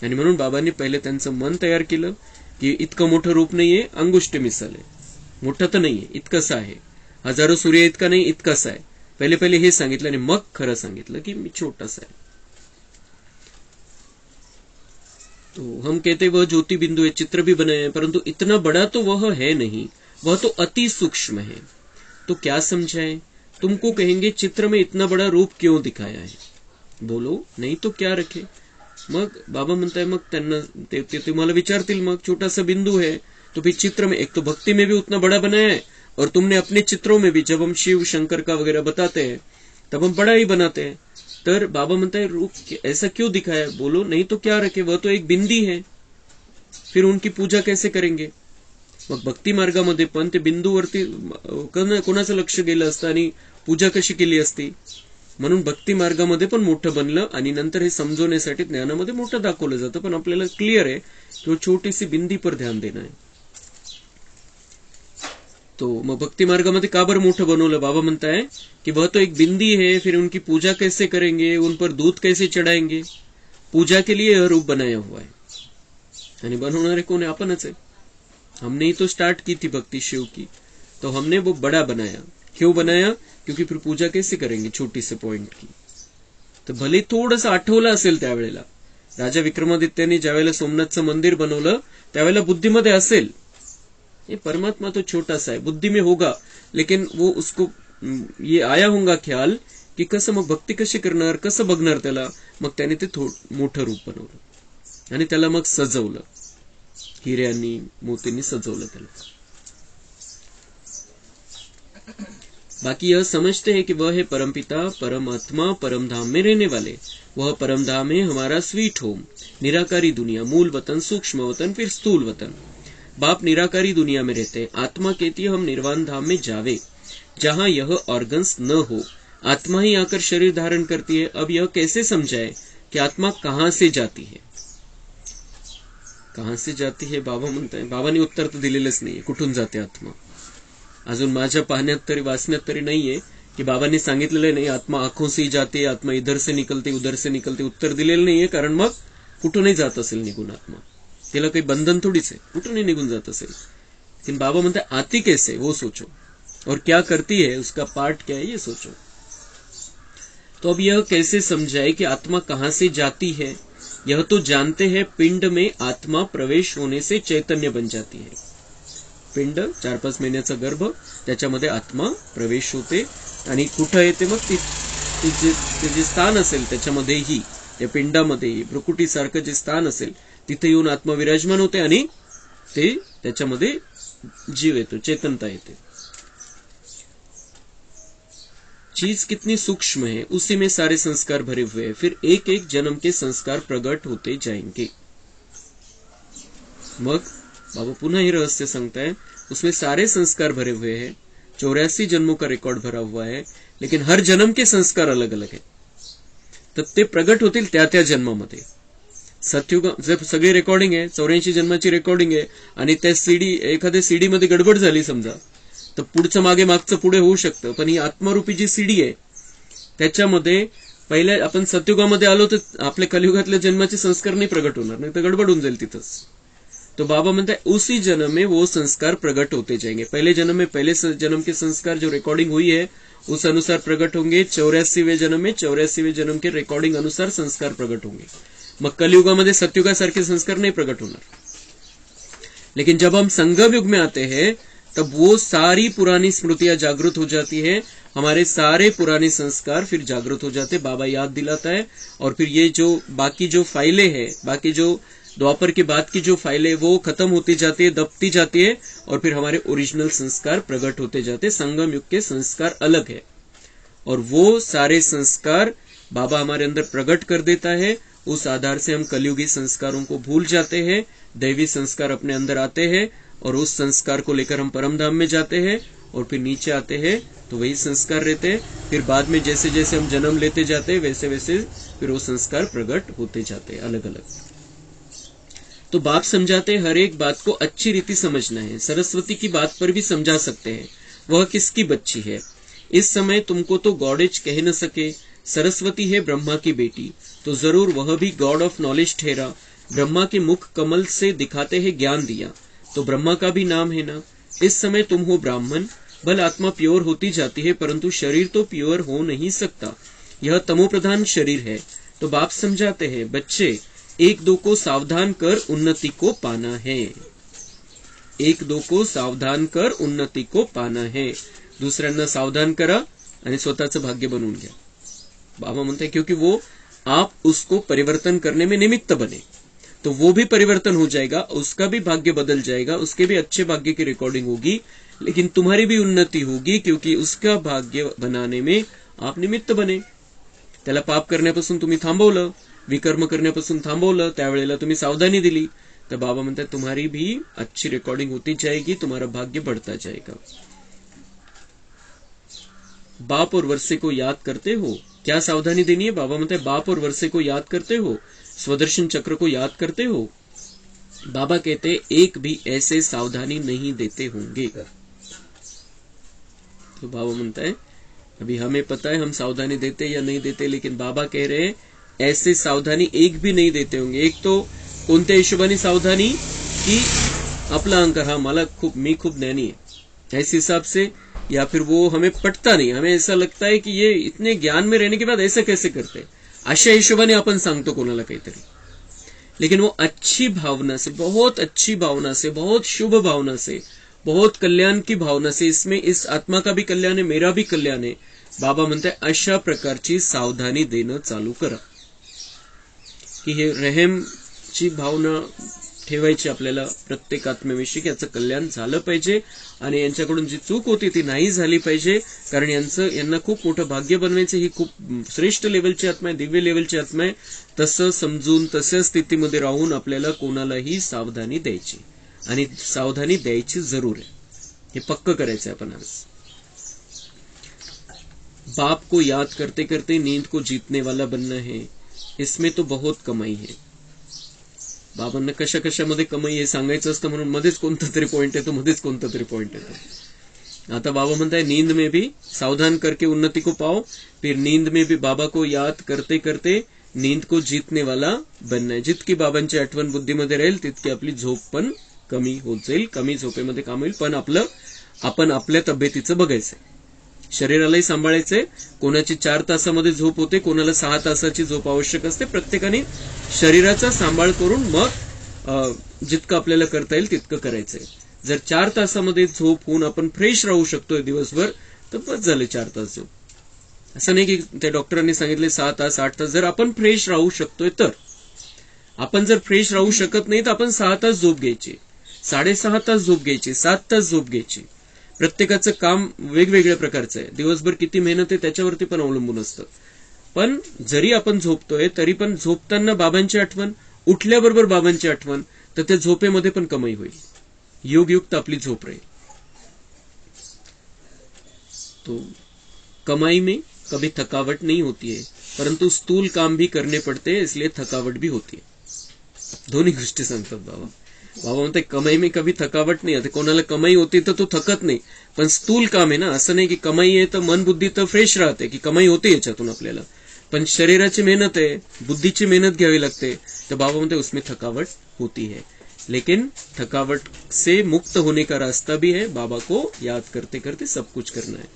आणि म्हणून बाबांनी पहिले त्यांचं मन तयार केलं की इतकं मोठं रूप नाहीये, अंगुष्ठ मिसाल आहे, मोठं तर नाहीये, इतकंसं आहे, हजारो सूर्य इतका नाही, इतकंसं आहे। पहिले हे सांगितलं आणि मग खरं सांगितलं की मी छोटासा आहे। तो हम कहते वह ज्योति बिंदु है, चित्र भी बनाए हैं, परंतु इतना बड़ा तो वह है नहीं, वह तो अति सूक्ष्म है। तो क्या समझाए, तुमको कहेंगे चित्र में इतना बड़ा रूप क्यों दिखाया है, बोलो नाही तो क्या रखे. मग बाबा म्हणताय मग त्यांना ते तुम्हाला विचारतील मग छोटा सा बिंदु है तो फिर चित्र में एक तो भक्ति में भी उतना बड़ा बनाया है और तुमने अपने चित्रों में भी जब हम शिव शंकर का वगैरह बताते हैं तब हम बड़ा ही बनाते हैं. तर बाबा म्हणताय रूप ऐसा क्यों दिखाया, बोलो नहीं तो क्या रखे, वह तो एक बिंदी है, फिर उनकी पूजा कैसे करेंगे. मग भक्ती मार्गामध्ये पण ते बिंदूवरती कोणाचं लक्ष गेलं असतं आणि पूजा कशी केली असती. म्हणून भक्ती मार्गामध्ये पण मोठं बनलं आणि नंतर हे समजवण्यासाठी ज्ञानामध्ये मोठं दाखवलं जातं. पण आपल्याला क्लिअर आहे की छोटी सी बिंदी पर ध्यान देणं आहे. तो मग भक्ति मार्ग में का बर मोठं बनवलं, बाबा म्हणता है कि वह तो एक बिंदी है, फिर उनकी पूजा कैसे करेंगे, उन पर दूध कैसे चढ़ाएंगे. पूजा के लिए यह रूप बनाया हुआ है आणि बनवणारे कोण है, आपणच है. हमने ही तो स्टार्ट की थी भक्ति शिव की, तो हमने वो बड़ा बनाया. क्यों बनाया, क्योंकि फिर पूजा कैसे करेंगे छोटी से पॉइंट की. तर भले थोडंसं आठवलं असेल त्यावेळेला राजा विक्रमादित्याने ज्यावेळेला सोमनाथचं मंदिर बनवलं त्यावेळेला बुद्धीमध्ये असेल ये परमात्मा तो छोटा सा है, बुद्धि में होगा, लेकिन वो उसको ये आया होगा ख्याल की कसं मग भक्ती कशी करणार, कसं बघणार त्याला. मग त्याने ते मोठं रूप बनवलं आणि त्याला मग सजवलं, हिऱ्यांनी मोतींनी सजवलं त्याला. बाकी यह समझते हैं कि वह है परमपिता, परमात्मा, परम धाम में रहने वाले. वह परम धाम है हमारा स्वीट होम, निराकारी दुनिया, मूल वतन, सूक्ष्म वतन, फिर स्थूल वतन. बाप निराकारी दुनिया में रहते हैं. आत्मा कहती है हम निर्वाण धाम में जावे जहां यह ऑर्गन्स न हो. आत्मा ही आकर शरीर धारण करती है. अब यह कैसे समझाए कि आत्मा कहां से जाती है, कहां से जाती है. बाबा म्हणताय, बाबांनी उत्तर तर दिलेलंच नाहीये कुठून जाते आत्मा. अजून माझ्या पाहण्यात तरी वाचण्यात तरी नाहीये की बाबांनी सांगितलेलं नाही आत्मा आंखों से जाते, आत्मा इधर से निकलते उधर से निकलते. उत्तर दिलेलं नाहीये, कारण मग कुठूनही जात असेल निघून आत्मा, तिला काही बंधन थोडीच आहे, कुठूनही निघून जात असेल. लेकिन बाबा म्हणते आती कैसे वो सोचो, और क्या करती है उसका पार्ट क्या है ये सोचो. तो अब यह कैसे समझाए कि आत्मा कहां से जाती है. यह तो जानते हैं पिंड में आत्मा प्रवेश होने से चैतन्य बन जाती है. पिंड 4-5 महिन्याचा गर्भ, त्याच्यामध्ये आत्मा प्रवेश होते आणि कुठं येते मग ते जे स्थान असेल त्याच्यामध्येही, या पिंडामध्येही भ्रुकुटीसारखं जे स्थान असेल तिथे येऊन आत्मा विराजमान होते आणि ते त्याच्यामध्ये जीव येतो, चेतनता येते. चीज कितनी सूक्ष्म है, उसी में सारे संस्कार भरे हुए हैं. फिर एक एक जन्म के संस्कार प्रकट होते जाएंगे. मग बाबा पुन्हा ही रहस्य सांगताय, उसमें सारे संस्कार भरे हुए हैं. 84 जन्मों का रिकॉर्ड भरा हुआ है, लेकिन हर जन्म के संस्कार अलग अलग है. तर ते प्रगट होतील त्या त्या जन्मामध्ये. सत्युग जर सगळी रेकॉर्डिंग आहे, 84 जन्माची रेकॉर्डिंग आहे आणि त्या सीडी एखाद्या सीडी मध्ये गडबड झाली समजा, तर पुढचं मागे मागचं पुढे होऊ शकतं. पण ही आत्मरूपी जी सीडी आहे त्याच्यामध्ये पहिल्या आपण सत्युगामध्ये आलो तर आपल्या कलियुगातल्या जन्माचे संस्कार नाही प्रगट होणार, नाही तर गडबड होऊन जाईल तिथंच. तो बाबा म्हणता है उसी जन्म में वो संस्कार प्रकट होते जाएंगे. पहले जन्म में पहले जन्म के संस्कार जो रिकॉर्डिंग हुई है उस अनुसार प्रकट होंगे. 84वें जन्म में 84वें जन्म के रिकॉर्डिंग अनुसार संस्कार प्रकट होंगे. मग कलयुगामध्ये सत्युगासारखे संस्कार नहीं प्रकट होणार. लेकिन जब हम संगम युग में आते हैं तब वो सारी पुरानी स्मृतियां जागृत हो जाती है, हमारे सारे पुराने संस्कार फिर जागृत हो जाते. बाबा याद दिलाता है और फिर ये जो बाकी जो फाइलें हैं, बाकी जो द्वापर के बाद की जो फाइलें वो खत्म होती जाती है, दबती जाती है और फिर हमारे ओरिजिनल संस्कार प्रकट होते जाते. संगम युग के संस्कार अलग है और वो सारे संस्कार बाबा हमारे अंदर प्रकट कर देता है. उस आधार से हम कलयुगी संस्कारों को भूल जाते हैं, दैवी संस्कार अपने अंदर आते हैं और उस संस्कार को लेकर हम परम धाम में जाते हैं और फिर नीचे आते हैं तो वही संस्कार रहते हैं. फिर बाद में जैसे जैसे हम जन्म लेते जाते हैं वैसे वैसे फिर वो संस्कार प्रकट होते जाते हैं अलग अलग. तो बाप समझाते हर एक बात को अच्छी रीति समझना है. सरस्वती की बात पर भी समझा सकते हैं, वह किसकी बच्ची है. इस समय तुमको तो गॉडेज कह न सके. सरस्वती है ब्रह्मा की बेटी, तो जरूर वह भी गॉड ऑफ नॉलेज ठहरा. ब्रह्मा के मुख कमल से दिखाते हैं ज्ञान दिया, तो ब्रह्मा का भी नाम है ना. इस समय तुम हो ब्राह्मण. भल आत्मा प्योर होती जाती है परंतु शरीर तो प्योर हो नहीं सकता, यह तमोप्रधान शरीर है. तो बाप समझाते हैं बच्चे एक दो को सावधान कर उन्नति को पाना है. एक दो को सावधान कर उन्नति को पाना है. दुसऱ्यांना सावधान करा आणि स्वतःचं भाग्य बनवून घ्या. बाबा म्हणते क्योंकि वो आप उसको परिवर्तन करने में निमित्त बने, तो वो भी परिवर्तन हो जाएगा, उसका भी भाग्य बदल जाएगा, उसके भी अच्छे भाग्य की रिकॉर्डिंग होगी, लेकिन तुम्हारी भी उन्नति होगी क्योंकि उसका भाग्य बनाने में आप निमित्त बने. त्याला पाप करण्यापासून तुम्ही थांबवलं, विकर्म करण्यापासून थांबवलं, त्यावेळेला तुम्ही सावधानी दिली, तर बाबा म्हणतात तुम्हारी भी अच्छी रिकॉर्डिंग होती जाएगी, तुम्हारा भाग्य बढ़ता जाएगा. बाप और वर्षे को याद करते हो, क्या सावधानी देनी है? बाबा म्हणते बाप और वर्षे को याद करते हो, स्वदर्शन चक्र को याद करते हो. बाबा कहते एक भी ऐसे सावधानी नहीं देते होंगे. तो बाबा म्हणता है अभी हमें पता है हम सावधानी देते या नहीं देते, लेकिन बाबा कह रहे हैं ऐसे सावधानी एक भी नहीं देते होंगे. एक तो कोणत्या हिशोबाने सावधानी की आपला अहंकार, हा मला मी खूप ज्ञानी है ऐसे हिसाब से, या फिर वो हमें पटता नहीं, हमें ऐसा लगता है कि ये इतने ज्ञान में रहने के बाद ऐसा कैसे करते, अशा हिशोबाने आपण सांगतो कोणाला काहीतरी. लेकिन वो अच्छी भावना से, बहुत अच्छी भावना से, बहुत शुभ भावना से, बहुत कल्याण की भावना से, इसमें इस आत्मा का भी कल्याण है, मेरा भी कल्याण है, बाबा म्हणते अशा प्रकारची सावधानी देणं चालू करा. की हे रहमची भावना ठेवायची आपल्याला प्रत्येक आत्म्याविषयी, की याचं कल्याण झालं पाहिजे आणि यांच्याकडून जी चूक होती ती नाही झाली पाहिजे, कारण यांना खूप मोठं भाग्य बनवायचं, ही खूप श्रेष्ठ लेवलची आत्मा आहे, दिव्य लेवलची आत्मा आहे. तसं समजून तशा स्थितीमध्ये राहून आपल्याला कोणालाही सावधानी द्यायची, आणि सावधानी द्यायची जरूर आहे, हे पक्क करायचं आपण आज. बाप को याद करते करते नींद को जीतने वाला बनना है, इसमें तो बहुत कमाई है. बाबांना कशा कशामध्ये कमाई हे सांगायचं असतं, म्हणून मध्येच कोणता तरी पॉइंट येतो, मध्येच कोणता तरी पॉइंट येतो. आता बाबा म्हणताय नींद में भी सावधान करके उन्नति को पाओ, फिर नींद में भी बाबा को याद करते करते नींद को जीतने वाला बनना है. जितकी बाबांची आठवण बुद्धीमध्ये राहील तितकी आपली झोप पण कमी होत जाईल, कमी झोपेमध्ये काम होईल. पण आपण आपल्या तब्येतीचं बघायचंय, शरीरालाही सांभाळायचंय. कोणाची 4 तासामध्ये झोप होते, कोणाला 6 तासाची झोप आवश्यक असते. प्रत्येकाने शरीराचा सांभाळ करून मग जितकं आपल्याला करता येईल तितकं करायचंय. जर 4 तासामध्ये झोप होऊन आपण फ्रेश राहू शकतोय दिवसभर, तर बस झाले 4 तास झोप. असं नाही की त्या डॉक्टरांनी सांगितले 6 तास 8 तास. जर आपण फ्रेश राहू शकतोय तर, आपण जर फ्रेश राहू शकत नाही तर आपण 6 तास झोप घ्यायची, 6.5 तास झोप घ्यायची, 7 तास झोप घ्यायची. प्रत्येकाचं काम वेगवेगळ्या प्रकारचं आहे, दिवसभर किती मेहनत आहे त्याच्यावरती पण अवलंबून असतं. पण जरी आपण झोपतोय तरी पण झोपताना बाबांची आठवण, उठल्याबरोबर बाबांची आठवण, तर त्या झोपेमध्ये पण कमाई होईल, योगयुक्त आपली झोप राहील. तो कमाई में कभी थकावट नहीं होती है, परंतु स्थूल काम भी करने पड़ते हैं, इसलिए थकावट भी होती है. दोन्ही गोष्टी सांगतात बाबा. बाबा म्हणते कमाई में कभी थकावट नाही. आता कोणाला कमाई होती तर तो थकत नाही, पण स्थूल काम आहे ना, असं नाही की कमाई आहे तर मन बुद्धी तर फ्रेश राहते, की कमाई होते याच्यातून आपल्याला, पण शरीराची मेहनत आहे, बुद्धीची मेहनत घ्यावी लागते, तर बाबा म्हणते उसमें थकावट होती है. लेकिन थकावट से मुक्त होने का रास्ता भी है, बाबा को याद करते करते सब कुछ करना है.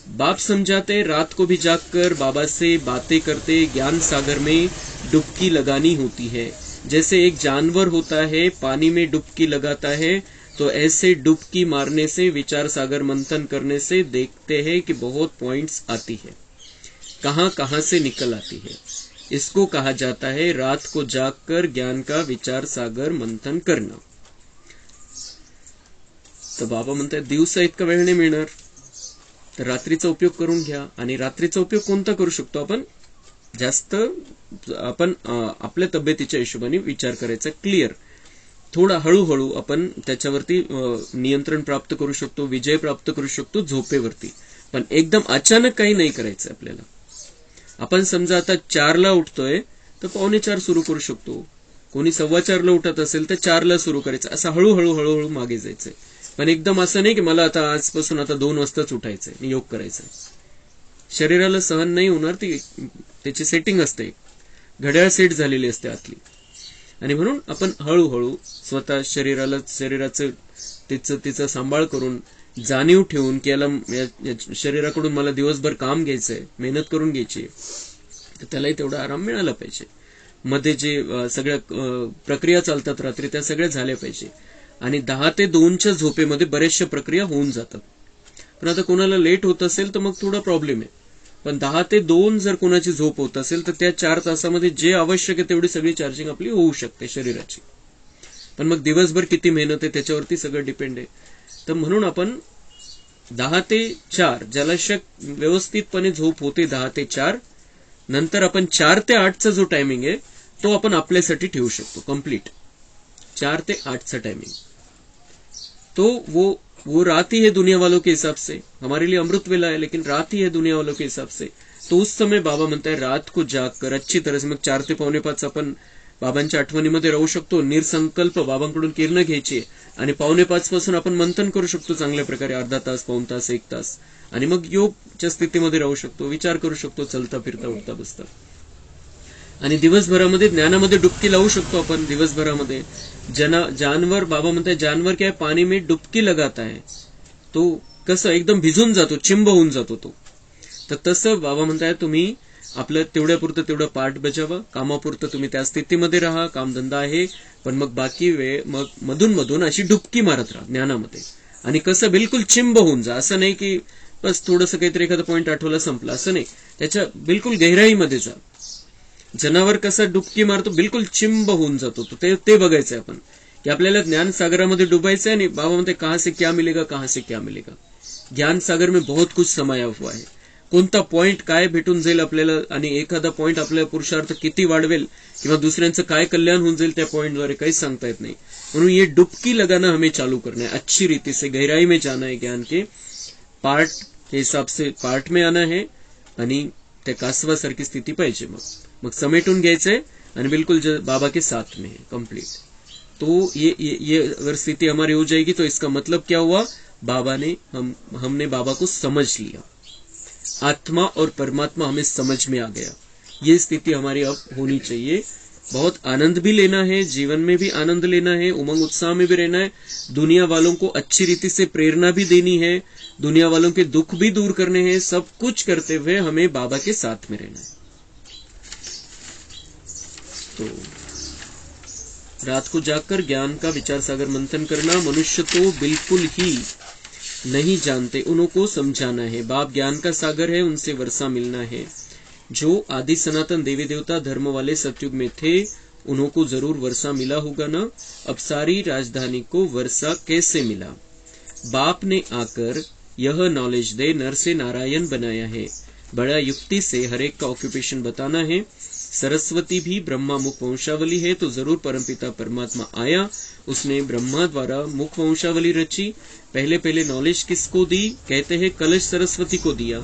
बाप समझाते रात को भी जागकर बाबा से बातें करते ज्ञान सागर में डुबकी लगानी होती है. जैसे एक जानवर होता है पानी में डुबकी लगाता है, तो ऐसे डुबकी मारने से, विचार सागर मंथन करने से देखते हैं कि बहुत पॉइंट्स आती है, कहां कहां से निकल आती है. इसको कहा जाता है रात को जागकर ज्ञान का विचार सागर मंथन करना. तर बाबा म्हणतात दिवसा इतका वेळ नाही मिळणार, तर रात्रीचा उपयोग करून घ्या. आणि रात्रीचा उपयोग कोणता करू शकतो आपण? जास्त आपण आपल्या तब्येतीच्या हिशोबाने विचार करायचा, क्लिअर, थोडा हळूहळू आपण त्याच्यावरती नियंत्रण प्राप्त करू शकतो, विजय प्राप्त करू शकतो झोपेवरती. पण एकदम अचानक काही नाही करायचं आपल्याला. आपण समजा आता 4ला उठतोय तर 3:45 सुरू करू शकतो, कोणी 4:15ला उठत असेल तर 4ला सुरू करायचं, असं हळूहळू हळूहळू मागे जायचंय. पण एकदम असं नाही की मला आता आजपासून आता 2 वाजताच उठायचंय आणि योग करायचंय. शरीराला सहन नाही होणार, त्याची सेटिंग असते, घड्याळ सेट झालेली असते आतली. आणि म्हणून आपण हळूहळू स्वतः शरीराचं तिचा सांभाळ करून, जाणीव ठेवून की याला शरीराकडून मला दिवसभर काम घ्यायचंय, मेहनत करून घ्यायची, तर त्यालाही तेवढा आराम मिळाला पाहिजे. मध्ये जे सगळ्या प्रक्रिया चालतात रात्री त्या सगळ्या झाल्या पाहिजे. आणि 10 ते 2च्या झोपेमध्ये बऱ्याचशा प्रक्रिया होऊन जातात. पण आता कोणाला लेट होत असेल तर मग थोडा प्रॉब्लेम आहे. पण 10 ते 2 जर कोणाची झोप होत असेल तर त्या 4 तासामध्ये जे आवश्यक आहे तेवढी सगळी चार्जिंग आपली होऊ शकते शरीराची. पण मग दिवसभर किती मेहनत आहे त्याच्यावरती सगळं डिपेंड आहे. तर म्हणून आपण 10 ते 4 ज्याला व्यवस्थितपणे झोप होते 10 ते 4, नंतर आपण 4 ते 8चा जो टायमिंग आहे तो आपण आपल्यासाठी ठेवू शकतो. कंप्लीट 4 ते 8चा टाइमिंग तो वो रात ही है दुनिया वालों के हिसाब से, हमारे लिए अमृत वेला है लेकिन रात ही है दुनिया वालों के हिसाब से. तो उस समय बाबा म्हणताय रात को जागकर अच्छी तरह से, मग 4 ते 4:45 आपण बाबांच्या आठवणीमध्ये राहू शकतो. निरसंकल्प बाबांकडून किरणं घ्यायची आणि 4:45 पासून आपण मंथन करू शकतो चांगल्या प्रकारे, अर्धा तास, पाऊण तास, 1 तास. आणि मग योगच्या स्थितीमध्ये राहू शकतो, विचार करू शकतो, चलता फिरता उठता बसता. आणि दिवसभरामध्ये ज्ञानामध्ये डुबकी लावू शकतो आपण. दिवसभरामध्ये जानवर, बाबा म्हणताय जानवर क्या पाणी में डुबकी लगाता है, तो कसं एकदम भिजून जातो, चिंब होऊन जातो तो. तर तसं बाबा म्हणताय तुम्ही आपलं तेवढ्यापुरतं तेवढं पाठ बजावा, कामापुरतं तुम्ही त्या स्थितीमध्ये राहा, कामधंदा आहे, पण मग बाकी वेळ मग मधून मधून अशी डुबकी मारत राहा ज्ञानामध्ये. आणि कसं बिलकुल चिंब होऊन जा, असं नाही की बस थोडंसं काहीतरी एखादा पॉईंट आठवला संपला, असं नाही. त्याच्या बिलकुल गहिराईमध्ये जा. जनावर कसं डुबकी मारतो, बिलकुल चिंब होऊन जातो तो, ते बघायचंय आपण की आपल्याला ज्ञान सागरामध्ये डुबायचंय. आणि बाबा म्हणते कहां से क्या मिलेगा, कहां से क्या मिलेगा. ज्ञान सागर में बहुत कुछ समाया हुआ है. कोणता पॉइंट काय भेटून जाईल आपल्याला, आणि एखादा पॉइंट आपल्या पुरुषार्थ किती वाढवेल किंवा दुसऱ्यांचं काय कल्याण होऊन जाईल त्या पॉइंटद्वारे काहीच सांगता येत नाही. म्हणून ये डुबकी लगाना हमें चालू करना है, अच्छी रीति से गहराई में जाना है, ज्ञान के पार्ट के हिसाब से पार्ट में आना है. आणि त्या कासवासारखी स्थिती पाहिजे. मग समेटून घ्यायचंय आणि बिल्कुल बाबा के साथ में है कंप्लीट. तो ये अगर स्थिति हमारी हो जाएगी तो इसका मतलब क्या हुआ, बाबा ने हमने बाबा को समझ लिया, आत्मा और परमात्मा हमें समझ में आ गया. ये स्थिति हमारी अब होनी चाहिए. बहुत आनंद भी लेना है, जीवन में भी आनंद लेना है, उमंग उत्साह में भी रहना है, दुनिया वालों को अच्छी रीति से प्रेरणा भी देनी है, दुनिया वालों के दुख भी दूर करने हैं. सब कुछ करते हुए हमें बाबा के साथ में रहना है. तो रात को जागकर ज्ञान का विचार सागर मंथन करना. मनुष्य तो बिल्कुल ही नहीं जानते, उनको समझाना है. बाप ज्ञान का सागर है, उनसे वर्षा मिलना है. जो आदि सनातन देवी देवता धर्म वाले सतयुग में थे उनको जरूर वर्षा मिला होगा ना. अब सारी राजधानी को वर्षा कैसे मिला. बाप ने आकर यह नॉलेज दे नर से नारायण बनाया है. बड़ा युक्ति से हर एक का ऑक्यूपेशन बताना है. सरस्वती भी ब्रह्मा मुख वंशावली है, तो जरूर परमपिता परमात्मा आया, उसने ब्रह्मा द्वारा मुख वंशावली रची. पहले पहले नॉलेज किसको दी, कहते हैं कलश सरस्वती को दिया,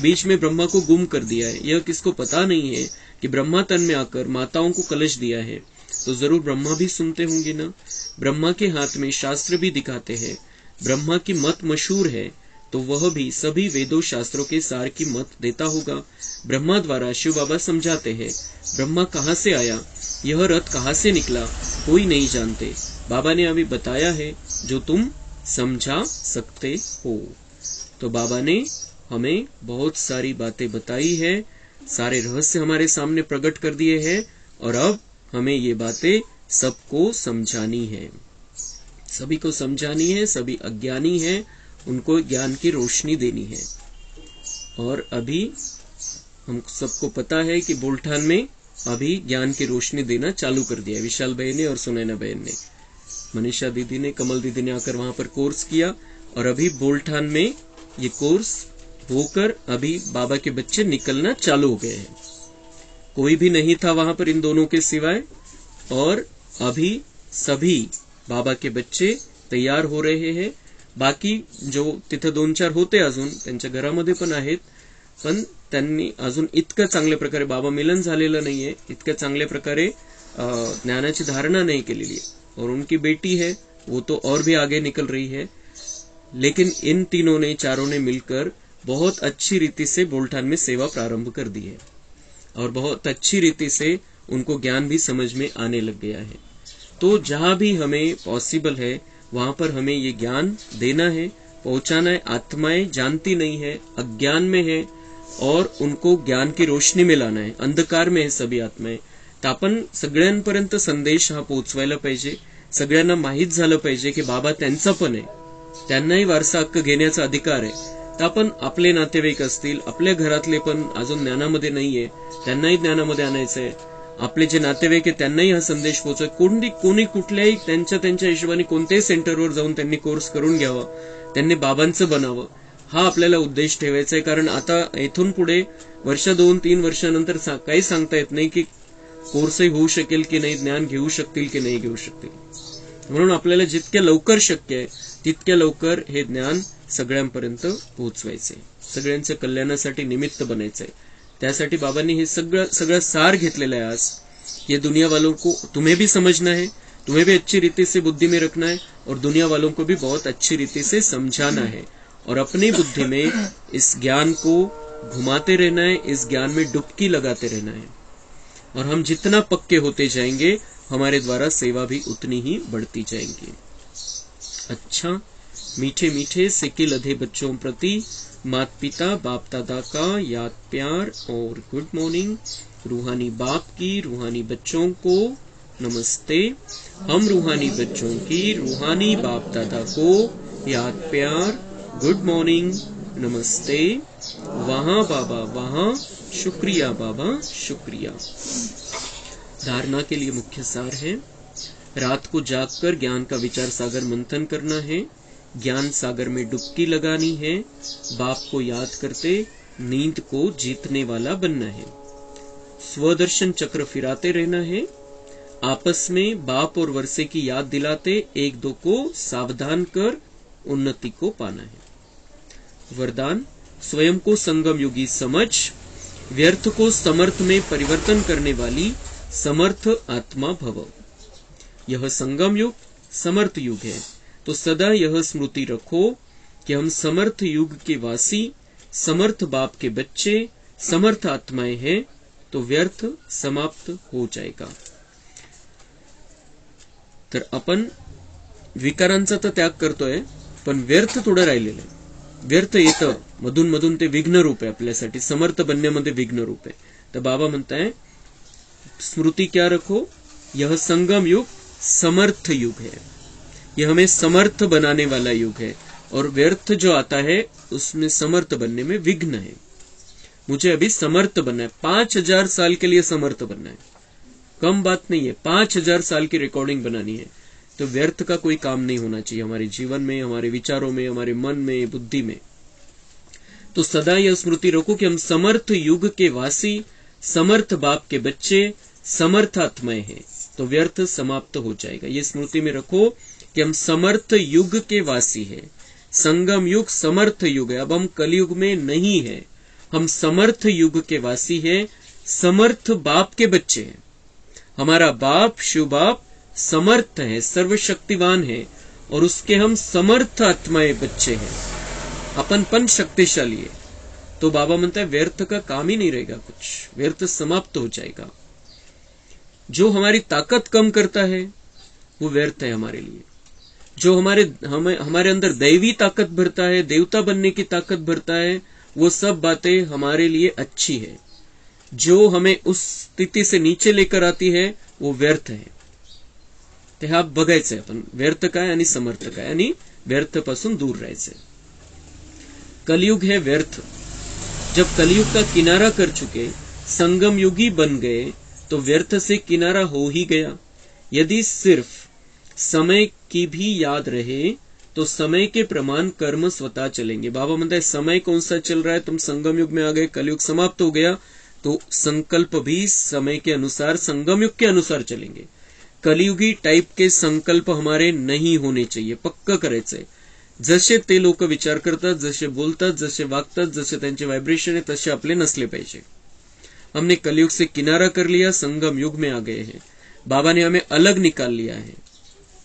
बीच में ब्रह्मा को गुम कर दिया है. यह किसको पता नहीं है कि ब्रह्मा तन में आकर माताओं को कलश दिया है, तो जरूर ब्रह्मा भी सुनते होंगे ना. ब्रह्मा के हाथ में शास्त्र भी दिखाते हैं. ब्रह्मा की मत मशहूर है, तो वह भी सभी वेदों शास्त्रों के सार की मत देता होगा. ब्रह्मा द्वारा शिव बाबा समझाते हैं. ब्रह्मा कहाँ से आया, यह रथ कहाँ से निकला, कोई नहीं जानते. बाबा ने अभी बताया है जो तुम समझा सकते हो. तो बाबा ने हमें बहुत सारी बातें बताई है, सारे रहस्य हमारे सामने प्रकट कर दिए हैं, और अब हमें ये बातें सबको समझानी है. सभी को समझानी है. सभी अज्ञानी है, उनको ज्ञान की रोशनी देनी है. और अभी हम सबको पता है कि बोलठान में अभी ज्ञान की रोशनी देना चालू कर दिया है. विशाल बहन ने और सुनैना बहन ने, मनीषा दीदी ने, कमल दीदी ने आकर वहां पर कोर्स किया, और अभी बोलठान में ये कोर्स होकर अभी बाबा के बच्चे निकलना चालू हो गए हैं. कोई भी नहीं था वहां पर इन दोनों के सिवाय, और अभी सभी बाबा के बच्चे तयार हो रहे हैं. बाकी जो तिथे 2-4 होते अजून त्यांच्या घरामध्ये पण आहेत, पण त्यांनी अजून इतकं चांगल्या प्रकारे बाबा मिलन झालेलं नाहीये, इतक्या चांगल्या प्रकारे ज्ञानाची धारणा नहीं केलेली है. और उनकी बेटी है वो तो और भी आगे निकल रही है. लेकिन इन तीनों ने, चारों ने मिलकर बहुत अच्छी रीति से बोलठान में सेवा प्रारंभ कर दी है, और बहुत अच्छी रीति से उनको ज्ञान भी समझ में आने लग गया है. तो जहां भी हमें पॉसिबल है वहां पर हमें ये ज्ञान देना है, पहुंचाना है. आत्माएं जानती नहीं है, अज्ञान में है, और उनको ज्ञान की रोशनी में लाना है. अंधकार में है सभी आत्माएं. तर आपण सगळ्यांपर्यंत संदेश हा पोहोचवायला पाहिजे. सगळ्यांना माहित झालं पाहिजे की बाबा त्यांचा पण आहे, त्यांनाही वारसा हक्क घेण्याचा अधिकार आहे. तर आपण आपले नातेवाईक असतील, आपल्या घरातले पण अजून ज्ञानामध्ये नाहीये, त्यांनाही ज्ञानामध्ये आणायचंय. आपले जे नातेवाईक आहे त्यांनाही हा संदेश पोहोचवायचा. कोणी कुठल्याही त्यांच्या हिशोबाने कोणत्याही सेंटरवर जाऊन त्यांनी कोर्स करून घ्यावा, त्यांनी बाबांचं बनावं, हा आपल्याला उद्देश ठेवायचा आहे. कारण आता इथून पुढे वर्ष 2-3 वर्षानंतर काही सांगता येत नाही की कोर्सही होऊ शकेल की नाही, ज्ञान घेऊ शकतील की नाही घेऊ शकतील. म्हणून आपल्याला जितक्या लवकर शक्य आहे तितक्या लवकर हे ज्ञान सगळ्यांपर्यंत पोहोचवायचंय, सगळ्यांच्या कल्याणासाठी निमित्त बनायचंय. त्यासाठी बाबांनी हे सगळं सार घेतलेलं है आज. ये दुनिया वालों को तुम्हें भी समझना है, तुम्हें भी अच्छी रीति से बुद्धि में रखना है और दुनिया वालों को भी बहुत अच्छी रीति से समझाना है और अपनी बुद्धि में इस ज्ञान को घुमाते रहना है, इस ज्ञान में डुबकी लगाते रहना है. और हम जितना पक्के होते जाएंगे हमारे द्वारा सेवा भी उतनी ही बढ़ती जाएंगी. अच्छा, मीठे मीठे सिक्के लधे बच्चों प्रति माता पिता बाप दादा का याद प्यार और गुड मॉर्निंग. रूहानी बाप की रूहानी बच्चों को नमस्ते. हम रूहानी बच्चों की रूहानी बाप दादा को याद प्यार, गुड मॉर्निंग, नमस्ते. वहां बाबा वहां, शुक्रिया बाबा शुक्रिया. धारणा के लिए मुख्य सार है, रात को जागकर ज्ञान का विचार सागर मंथन करना है, ज्ञान सागर में डुबकी लगानी है, बाप को याद करते नींद को जीतने वाला बनना है, स्वदर्शन चक्र फिराते रहना है, आपस में बाप और वर्षे की याद दिलाते एक दो को सावधान कर उन्नति को पाना है. वरदान, स्वयं को संगम युगी समझ, व्यर्थ को समर्थ में परिवर्तन करने वाली समर्थ आत्मा भव. यह संगम युग समर्थ युग है, तो सदा यह स्मृति रखो कि हम समर्थ युग के वासी, समर्थ बाप के बच्चे, समर्थ आत्माएं हैं. तो व्यर्थ समाप्त हो जाएगा. तर आपण विकारांचा तर त्याग करतोय, पण व्यर्थ थोडं राहिलेलं आहे. व्यर्थ येतं मधून मधून, ते विघ्न रूप आहे आपल्यासाठी, समर्थ बनण्यामध्ये विघ्न रूप आहे. तर बाबा म्हणताय स्मृति क्या रखो, यह संगम युग समर्थ युग है, यह हमें समर्थ बनाने वाला युग है. और व्यर्थ जो आता है उसमें समर्थ बनने में विघ्न है. मुझे अभी समर्थ बनना है, 5000 साल के लिए समर्थ बनना है. कम बात नहीं है, 5000 साल की रिकॉर्डिंग बनानी है. तो व्यर्थ का कोई काम नहीं होना चाहिए हमारे जीवन में, हमारे विचारों में, हमारे मन में, बुद्धि में. तो सदा यह स्मृति रखो कि हम समर्थ युग के वासी, समर्थ बाप के बच्चे, समर्थ आत्माएं हैं. तो व्यर्थ समाप्त हो जाएगा. ये स्मृति में रखो कि हम समर्थ युग के वासी हैं. संगम युग समर्थ युग है, अब हम कलयुग में नहीं है. हम समर्थ युग के वासी हैं, समर्थ बाप के बच्चे हैं. हमारा बाप शिव बाप समर्थ है, सर्वशक्तिवान है, और उसके हम समर्थ आत्माएं बच्चे हैं. अपन पण शक्तिशाली है. तो बाबा म्हणता है व्यर्थ का काम ही नहीं रहेगा, कुछ व्यर्थ समाप्त हो जाएगा. जो हमारी ताकत कम करता है वो व्यर्थ है हमारे लिए. जो हमारे अंदर दैवी ताकत भरता है, देवता बनने की ताकत भरता है, वो सब बातें हमारे लिए अच्छी है. जो हमें उस स्थिति से नीचे लेकर आती है वो व्यर्थ है. ते हा बघायचंय आपण, व्यर्थ काय आणि समर्थ काय, आणि व्यर्थ पासून दूर राहायचंय. कलयुग है व्यर्थ. जब कलयुग का किनारा कर चुके, संगम युगी बन गए, तो व्यर्थ से किनारा हो ही गया. यदि सिर्फ समय की भी याद रहे तो समय के प्रमाण कर्म स्वतः चलेंगे. बाबा म्हणता है समय कौन सा चल रहा है, तुम संगम युग में आ गए, कलयुग समाप्त हो गया, तो संकल्प भी समय के अनुसार, संगम युग के अनुसार चलेंगे. कलियुगी टाइप के संकल्प हमारे नहीं होने चाहिए, पक्का करायचंय. जसे ते लोक विचार करतात, जसे बोलतात, जसे वागतात, जसे त्यांचे व्हायब्रेशन आहे, तसे आपले नसले पाहिजे. हमने कलयुग से किनारा कर लिया, संगम युग में आ गए हैं. बाबा ने हमें अलग निकाल लिया है,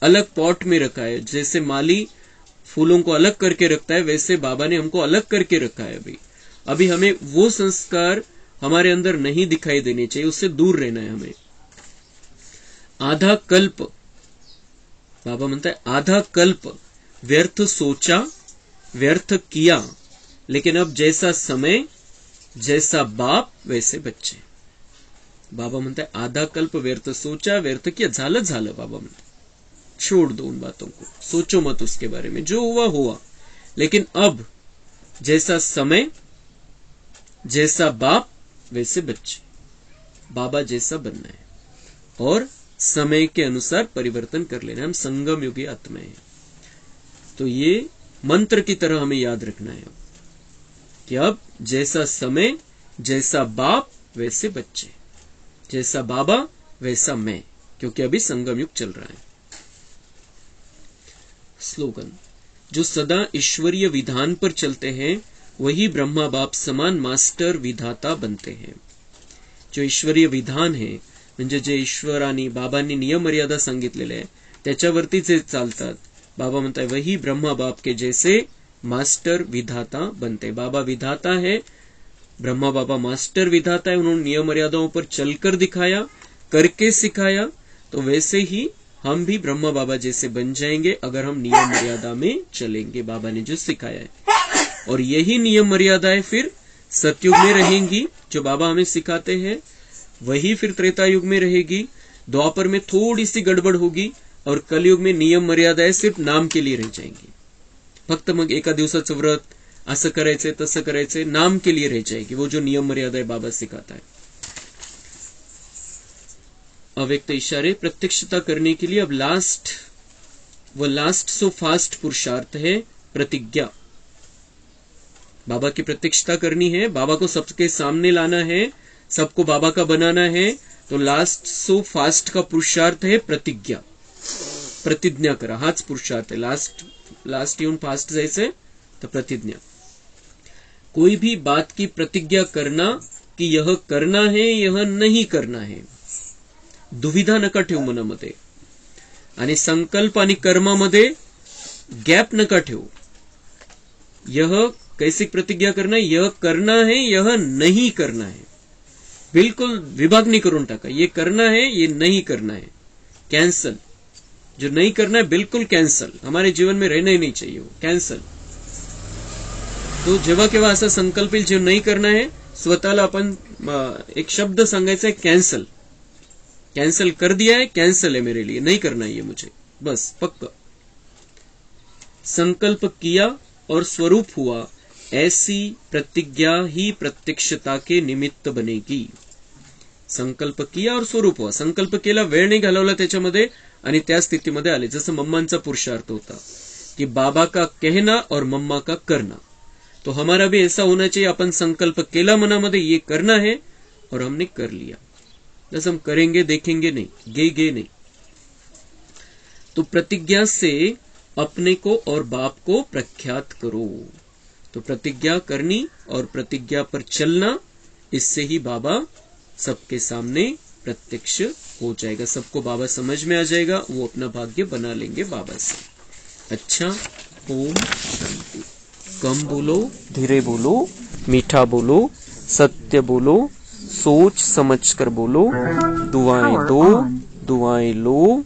अलग पॉट में रखा है. जैसे माली फूलों को अलग करके रखता है, वैसे बाबा ने हमको अलग करके रखा है. अभी हमें वो संस्कार हमारे अंदर नहीं दिखाई देने चाहिए, उससे दूर रहना है हमें. आधा कल्प, बाबा म्हणता है आधा कल्प व्यर्थ सोचा, व्यर्थ किया, लेकिन अब जैसा समय, जैसा बाप वैसे बच्चे. बाबा म्हणता है आधा कल्प व्यर्थ सोचा, व्यर्थ किया, झालं. बाबा म्हणता छोड़ दो उन बातों को, सोचो मत उसके बारे में, जो हुआ हुआ. लेकिन अब जैसा समय, जैसा बाप वैसे बच्चे। बाबा जैसा बनना है और समय के अनुसार परिवर्तन कर लेना। हम संगम युगी आत्मा है। तो ये मंत्र की तरह हमें याद रखना है कि अब जैसा समय, जैसा बाप वैसे बच्चे, जैसा बाबा वैसा मैं, क्योंकि अभी संगम युग चल रहा है। स्लोगन: जो सदा ईश्वरीय विधान पर चलते हैं वही ब्रह्मा बाप समान मास्टर विधाता बनते हैं। जो ईश्वरीय विधान आहे म्हणजे जे ईश्वराने बाबांनी नियम मर्यादा सांगितलेले आहे त्याच्यावरती जे चालतात, बाबा म्हणताय वही ब्रह्मा बाप के जैसे मास्टर विधाता बनते। बाबा विधाता है, ब्रह्मा बाबा मास्टर विधाता है। उन्होंने नियम मर्यादाओं पर चलकर दिखाया, करके सिखाया। तो वैसे ही हम भी ब्रह्मा बाबा जैसे बन जाएंगे अगर हम नियम मर्यादा में चलेंगे, बाबा ने जो सिखाया है। और यही नियम मर्यादाएं फिर सतयुग में रहेंगी, जो बाबा हमें सिखाते हैं वही फिर त्रेता युग में रहेगी। द्वापर में थोड़ी सी गड़बड़ होगी और कलयुग में नियम मर्यादाएं सिर्फ नाम के लिए रह जाएंगी। फक्त मग एका दिवसाचं व्रत, असं करायचंय तसं करायचंय, नाम के लिए रह जाएगी वो जो नियम मर्यादाएं बाबा सिखाता है। अव्यक्त इशारे प्रत्यक्षता करने के लिए अब लास्ट सो फास्ट पुरुषार्थ है प्रतिज्ञा। बाबा की प्रत्यक्षता करनी है, बाबा को सबके सामने लाना है, सबको बाबा का बनाना है। तो लास्ट सो फास्ट का पुरुषार्थ है प्रतिज्ञा। प्रतिज्ञा करा, हाच पुरुषार्थ है। लास्ट येऊन फास्ट जायचंय तो प्रतिज्ञा। कोई भी बात की प्रतिज्ञा करना कि यह करना है यह नहीं करना है, दुविधा नका ठेवू मनामध्ये। आणि संकल्प आणि कर्मामध्ये गॅप नका ठेवू। यह कैसी प्रतिज्ञा करना है, यह करना है यह नहीं करना है। बिल्कुल विभागनी करून टाका, ये करना है ये नहीं करना है, कैंसल। जो नहीं करना है बिल्कुल कैंसल, हमारे जीवन में रहना ही नहीं चाहिए, वो कैंसल। तो जेव्हा केव्हा असा संकल्प येईल जो नहीं करना है, स्वतःला आपण एक शब्द सांगायचा है, कैंसल। कैंसल कर दिया है, कैंसल है मेरे लिए, नहीं करना है ये मुझे, बस पक्का। संकल्प किया और स्वरूप हुआ, ऐसी प्रतिज्ञा ही प्रत्यक्षता के निमित्त बनेगी। संकल्प किया और स्वरूप हुआ, संकल्प केला, वेळ नाही घालवला त्याच्यामध्ये आणि त्या स्थितीमध्ये आले। जसं मम्मांचा पुरुषार्थ होता कि बाबा का कहना और मम्मा का करना। तो हमारा भी ऐसा होना चाहिए, अपन संकल्प केला मनामध्ये ये करना है और हमने कर लिया, बस हम करेंगे देखेंगे नहीं, गे नहीं। तो प्रतिज्ञा से अपने को और बाप को प्रख्यात करो। तो प्रतिज्ञा करनी और प्रतिज्ञा पर चलना, इससे ही बाबा सबके सामने प्रत्यक्ष हो जाएगा, सबको बाबा समझ में आ जाएगा, वो अपना भाग्य बना लेंगे बाबा से। अच्छा, ओम शांति। कम बोलो, धीरे बोलो, मीठा बोलो, सत्य बोलो, सोच समझकर बोलो, दुआएं दो, दुआएं लो।